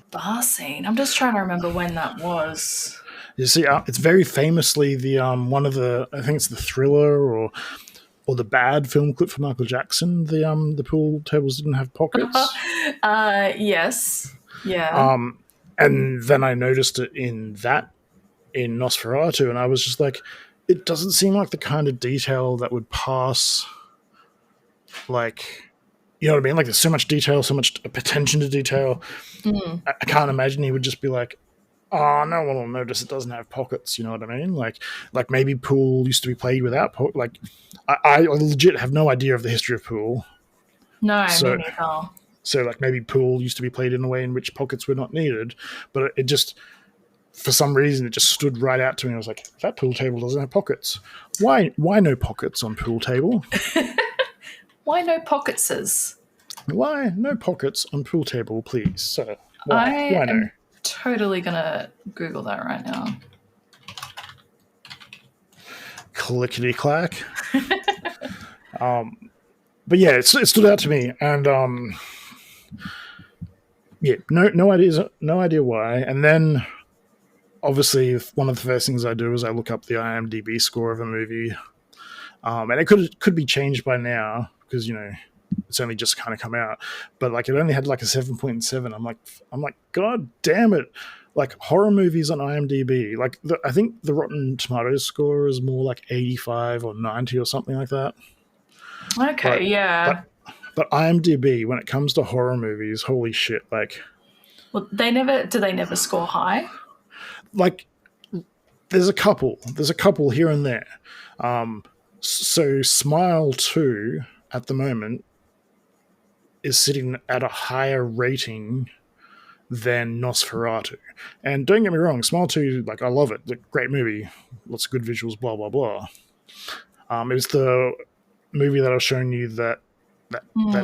Bar scene. I'm just trying to remember when that was. You see, it's very famously the one of the, I think it's the Thriller or the Bad film clip for Michael Jackson. The pool tables didn't have pockets. Yes. Yeah. And then I noticed it in Nosferatu, and I was just like, it doesn't seem like the kind of detail that would pass. Like, you know what I mean? Like, there's so much detail, so much attention to detail. I can't imagine he would just be like, oh, no one will notice it doesn't have pockets. You know what I mean? Like maybe pool used to be played without pockets. Like, I legit have no idea of the history of pool. No, me neither. So, like, maybe pool used to be played in a way in which pockets were not needed. But it just, for some reason, it just stood right out to me. I was like, that pool table doesn't have pockets. Why no pockets on pool table? Why no pocketses? Why no pockets on pool table, please, sir? Why no? I'm totally going to Google that right now. Clickety-clack. But yeah, it stood out to me, and no idea why. And then, obviously, one of the first things I do is I look up the IMDb score of a movie, and it could be changed by now, because it's only just kind of come out, but like it only had like a 7.7. I'm like, God damn it! Like, horror movies on IMDb, like I think the Rotten Tomatoes score is more like 85 or 90 or something like that. Okay, But IMDb, when it comes to horror movies, holy shit! Like, well, they never score high? Like, there's a couple here and there. So Smile 2 at the moment is sitting at a higher rating than Nosferatu. And don't get me wrong, Smile 2, like, I love it. Great movie. Lots of good visuals, blah, blah, blah. It was the movie that I was showing you that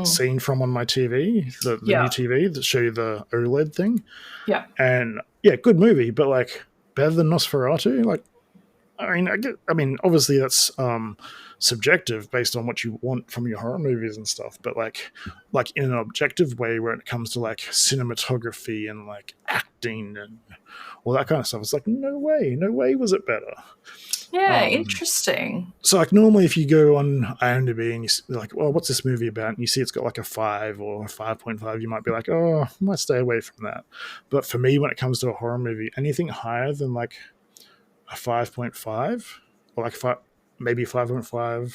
scene from on my TV, the new TV that show you the OLED thing. Yeah. And yeah, good movie, but like better than Nosferatu. Like, I mean, obviously that's subjective based on what you want from your horror movies and stuff, but like in an objective way where it comes to like cinematography and like acting and all that kind of stuff, it's like no way was it better. Yeah, interesting. So like normally if you go on IMDb and you're like, well, what's this movie about? And you see it's got like a 5 or a 5.5, you might be like, oh, I might stay away from that. But for me, when it comes to a horror movie, anything higher than like a 5.5 or like maybe 5.5,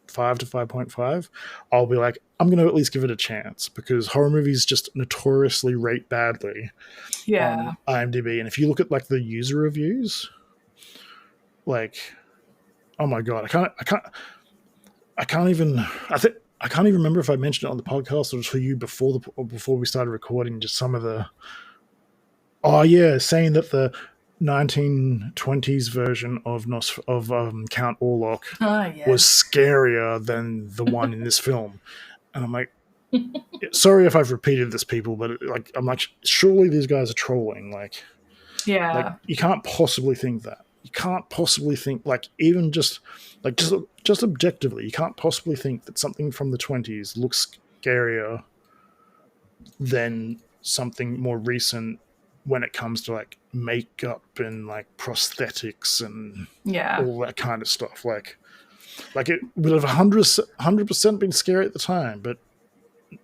5 to 5.5, I'll be like, I'm going to at least give it a chance, because horror movies just notoriously rate badly on IMDb. And if you look at like the user reviews, like, oh my god, I can't even remember if I mentioned it on the podcast or to you before we started recording. Just some of the saying that the 1920s version of Count Orlok was scarier than the one in this film, and I'm like, sorry if I've repeated this, people, but I'm like, surely these guys are trolling. Like you can't possibly think that. You can't possibly think, like, even just objectively, you can't possibly think that something from the 20s looks scarier than something more recent when it comes to like makeup and like prosthetics and all that kind of stuff. Like it would have 100% been scary at the time, but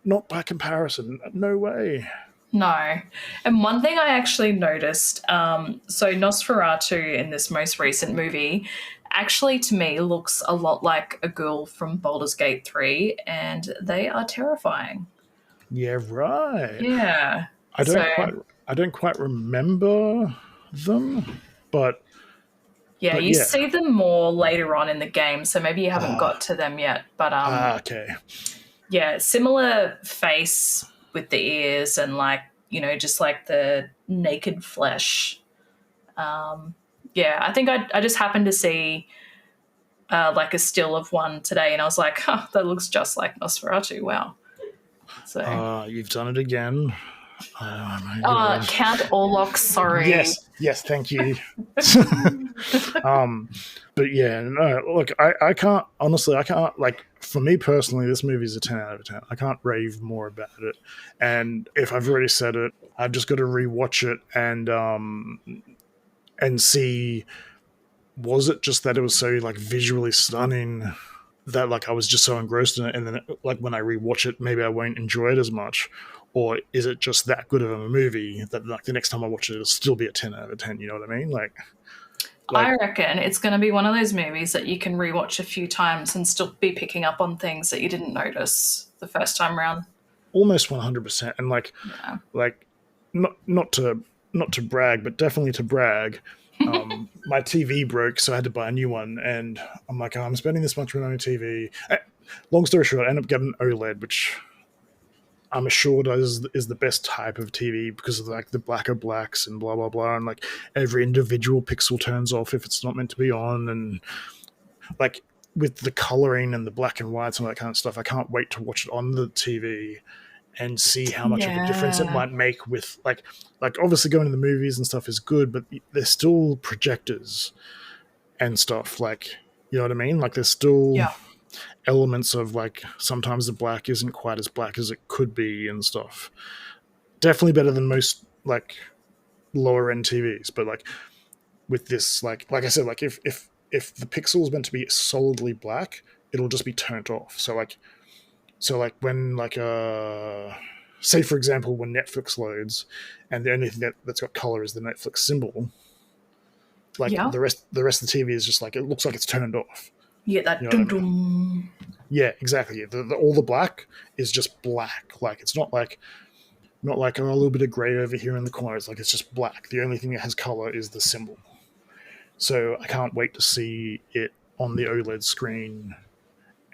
not by comparison. No way. No. And one thing I actually noticed, so Nosferatu in this most recent movie actually to me looks a lot like a ghoul from Baldur's Gate 3, and they are terrifying. Yeah, right. Yeah. I don't quite remember them, but you see them more later on in the game, so maybe you haven't got to them yet. But okay. Yeah, similar face with the ears and like, you know, just like the naked flesh. I think I just happened to see like a still of one today, and I was like, that looks just like Nosferatu. Wow. So you've done it again. Count Orlok, sorry. Yes, thank you. But yeah, no, look, I can't, like, for me personally, this movie's a 10 out of 10. I can't rave more about it. And if I've already said it, I've just got to rewatch it and see, was it just that it was so like visually stunning that like I was just so engrossed in it, and then like when I rewatch it, maybe I won't enjoy it as much? Or is it just that good of a movie that like the next time I watch it, it'll still be a 10 out of 10? You know what I mean? Like I reckon it's going to be one of those movies that you can rewatch a few times and still be picking up on things that you didn't notice the first time around. Almost 100%. And like not to brag, but definitely to brag. My TV broke, so I had to buy a new one, and I'm like, I'm spending this much money on a TV. Long story short, I ended up getting an OLED, which I'm assured is the best type of TV because of like the blacker blacks and blah blah blah, and like every individual pixel turns off if it's not meant to be on, and like with the coloring and the black and whites and all that kind of stuff, I can't wait to watch it on the TV and see how much of a difference it might make with like obviously going to the movies and stuff is good, but there's still projectors and stuff, like, you know what I mean? Like there's still elements of like sometimes the black isn't quite as black as it could be and stuff. Definitely better than most like lower end TVs, but like with this, like I said, like if the pixel is meant to be solidly black, it'll just be turned off. So when like say for example when Netflix loads and the only thing that's got color is the Netflix symbol, like the rest of the TV is just like, it looks like it's turned off. You get that, you know, dum dum. Yeah, exactly. All the black is just black. Like it's not like a little bit of gray over here in the corner. It's like it's just black. The only thing that has color is the symbol. So I can't wait to see it on the OLED screen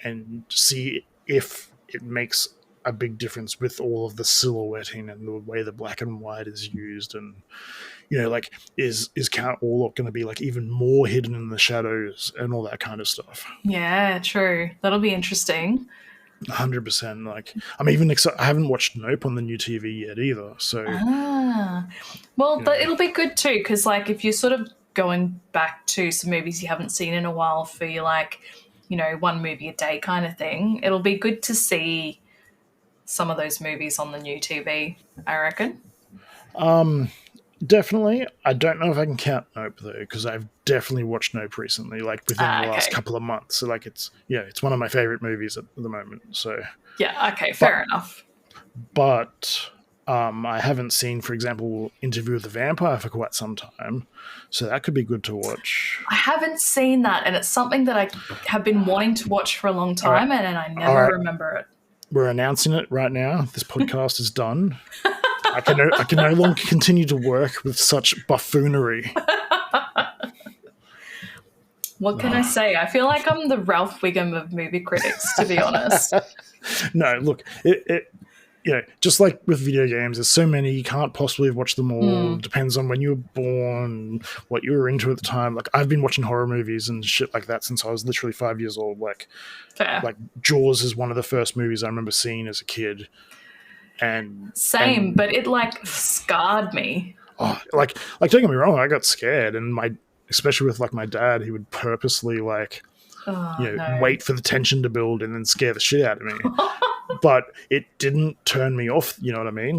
and see if it makes a big difference with all of the silhouetting and the way the black and white is used. And, you know, like is Count Orlok going to be like even more hidden in the shadows and all that kind of stuff? Yeah, true. That'll be interesting. 100%. Like I'm even excited. I haven't watched Nope on the new TV yet either. So it'll be good too, because like if you're sort of going back to some movies you haven't seen in a while for your like one movie a day kind of thing, it'll be good to see some of those movies on the new TV, I reckon. Definitely. I don't know if I can count Nope though, because I've definitely watched Nope recently, like within the last couple of months. So like it's one of my favorite movies at the moment. So fair enough. But I haven't seen, for example, Interview with the Vampire for quite some time, so that could be good to watch. I haven't seen that, and it's something that I have been wanting to watch for a long time, and I never remember it. We're announcing it right now. This podcast is done. I can no longer continue to work with such buffoonery. What can I say? I feel like I'm the Ralph Wiggum of movie critics, to be honest. No, look, just like with video games, there's so many, you can't possibly watch them all. Depends on when you were born, what you were into at the time. Like, I've been watching horror movies and shit like that since I was literally 5 years old. Like Jaws is one of the first movies I remember seeing as a kid. But it scarred me. Oh, like don't get me wrong, I got scared, and especially with my dad, he would purposely wait for the tension to build and then scare the shit out of me. But it didn't turn me off, you know what I mean?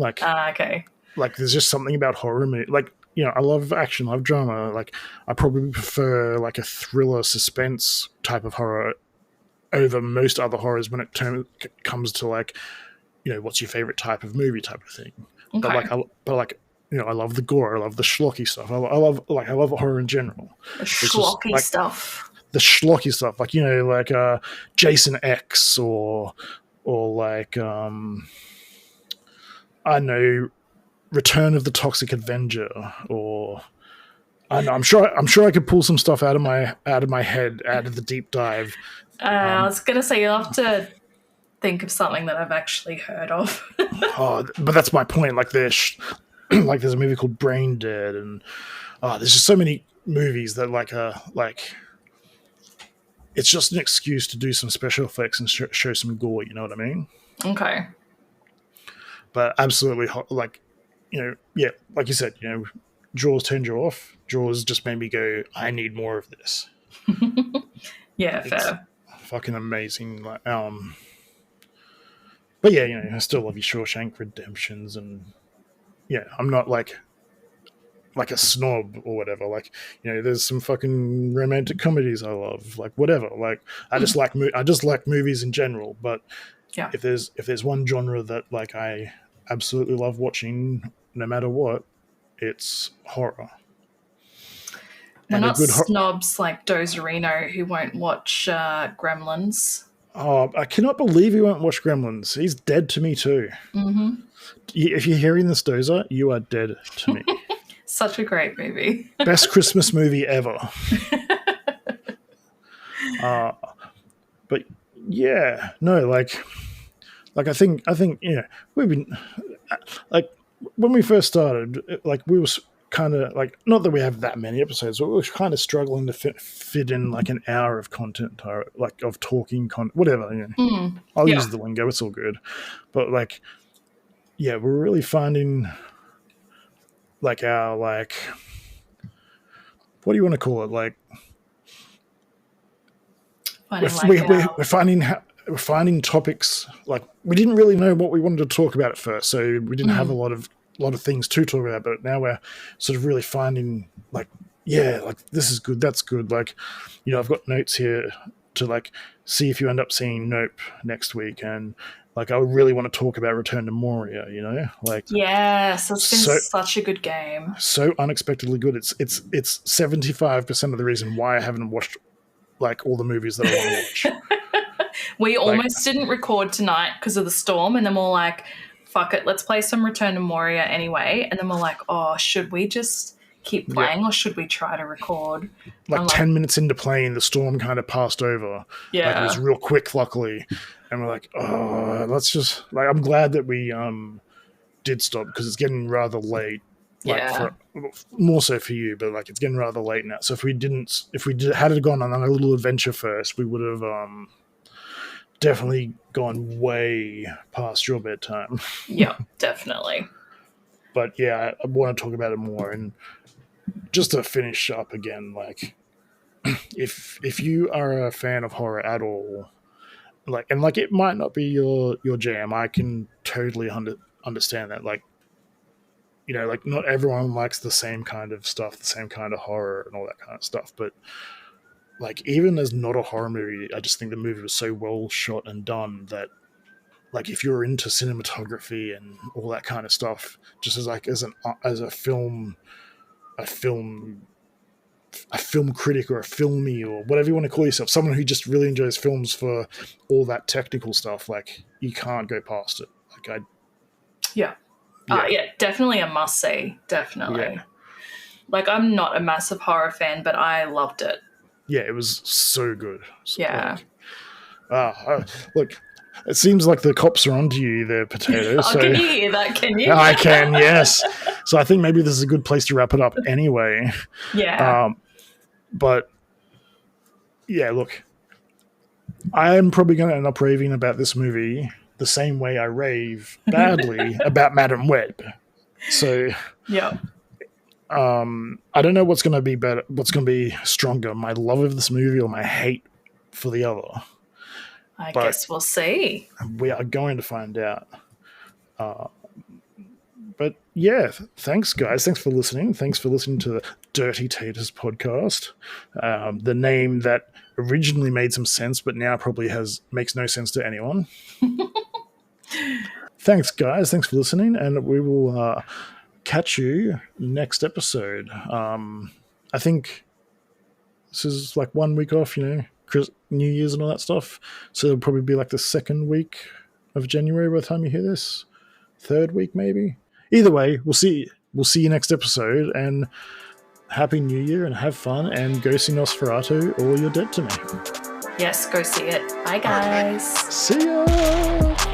There's just something about horror movie. I love action, I love drama. I probably prefer a thriller suspense type of horror over most other horrors when it comes to what's your favorite type of movie type of thing. Okay. I love the gore, I love the schlocky stuff. I love horror in general. The schlocky stuff. The schlocky stuff, Jason X or I know, Return of the Toxic Avenger, or I know, I'm sure I could pull some stuff out of my head, out of the deep dive. I was gonna say you'll have to think of something that I've actually heard of. But that's my point. There's a movie called Brain Dead, and there's just so many movies that it's just an excuse to do some special effects and show some gore. You know what I mean? Okay. But absolutely, like you said, Jaws turned you off. Jaws just made me go, I need more of this. Yeah, it's fair. Fucking amazing. But yeah, I still love your Shawshank Redemptions, and I'm not like a snob or whatever. There's some fucking romantic comedies I love, whatever. I just like movies in general. But if there's one genre that I absolutely love watching, no matter what, it's horror. We're not snobs like Dozerino who won't watch Gremlins. Oh, I cannot believe you won't watch Gremlins. He's dead to me too. Mm-hmm. If you're hearing this, Dozer, you are dead to me. Such a great movie. Best Christmas movie ever. But yeah, no, I think we've been when we first started, we was kind of not that we have that many episodes, but we were kind of struggling to fit in an hour of content, of talking content, whatever. I'll use the lingo; it's all good. But we're really finding our what do you want to call it? We're finding topics. We didn't really know what we wanted to talk about at first, so we didn't have a lot of things to talk about. But now we're sort of really finding this is good, that's good. I've got notes here to see if you end up seeing Nope next week, and I really want to talk about Return to Moria. Yes, it's been such a good game. So unexpectedly good. It's 75% of the reason why I haven't watched all the movies that I want to watch. We almost didn't record tonight because of the storm, and then we're like, fuck it, let's play some Return to Moria anyway. And then we're like, oh, should we just keep playing or should we try to record? 10 minutes into playing, the storm kind of passed over. Yeah. It was real quick, luckily. And we're like, oh, let's just I'm glad that we did stop, because it's getting rather late. More so for you, but it's getting rather late now. So if we had gone on a little adventure first, we would have definitely gone way past your bedtime. Yeah, definitely. But yeah, I want to talk about it more. And just to finish up again, if you are a fan of horror at all, like, and like, it might not be your jam. I can totally understand that. Like, you know, like, not everyone likes the same kind of stuff, the same kind of horror and all that kind of stuff. But like, even as not a horror movie, I just think the movie was so well shot and done that, like, if you're into cinematography and all that kind of stuff, just as like as a film critic or a filmy or whatever you want to call yourself, someone who just really enjoys films for all that technical stuff, like, you can't go past it. Like, yeah, definitely a must see. Definitely. Yeah. Like, I'm not a massive horror fan, but I loved it. Yeah, it was so good. Yeah. Look, it seems like the cops are onto you there, Potato. So, can you hear that? Can you? I can, yes. So I think maybe this is a good place to wrap it up anyway. Yeah. But yeah, look, I'm probably going to end up raving about this movie the same way I rave badly about Madam Web. So yeah. I don't know what's going to be better, what's going to be stronger, my love of this movie or my hate for the other. I guess we'll see. We are going to find out. But yeah, thanks, guys. Thanks for listening. Thanks for listening to the Dirty Taters podcast. The name that originally made some sense, but now probably makes no sense to anyone. Thanks, guys. Thanks for listening, and we will catch you next episode. I think this is like 1 week off, you know, New Year's and all that stuff. So it'll probably be like the second week of January by the time you hear this. Third week, maybe. Either way, we'll see you next episode, and Happy New Year, and have fun, and go see Nosferatu, or you're dead to me. Yes, go see it. Bye, guys. See ya!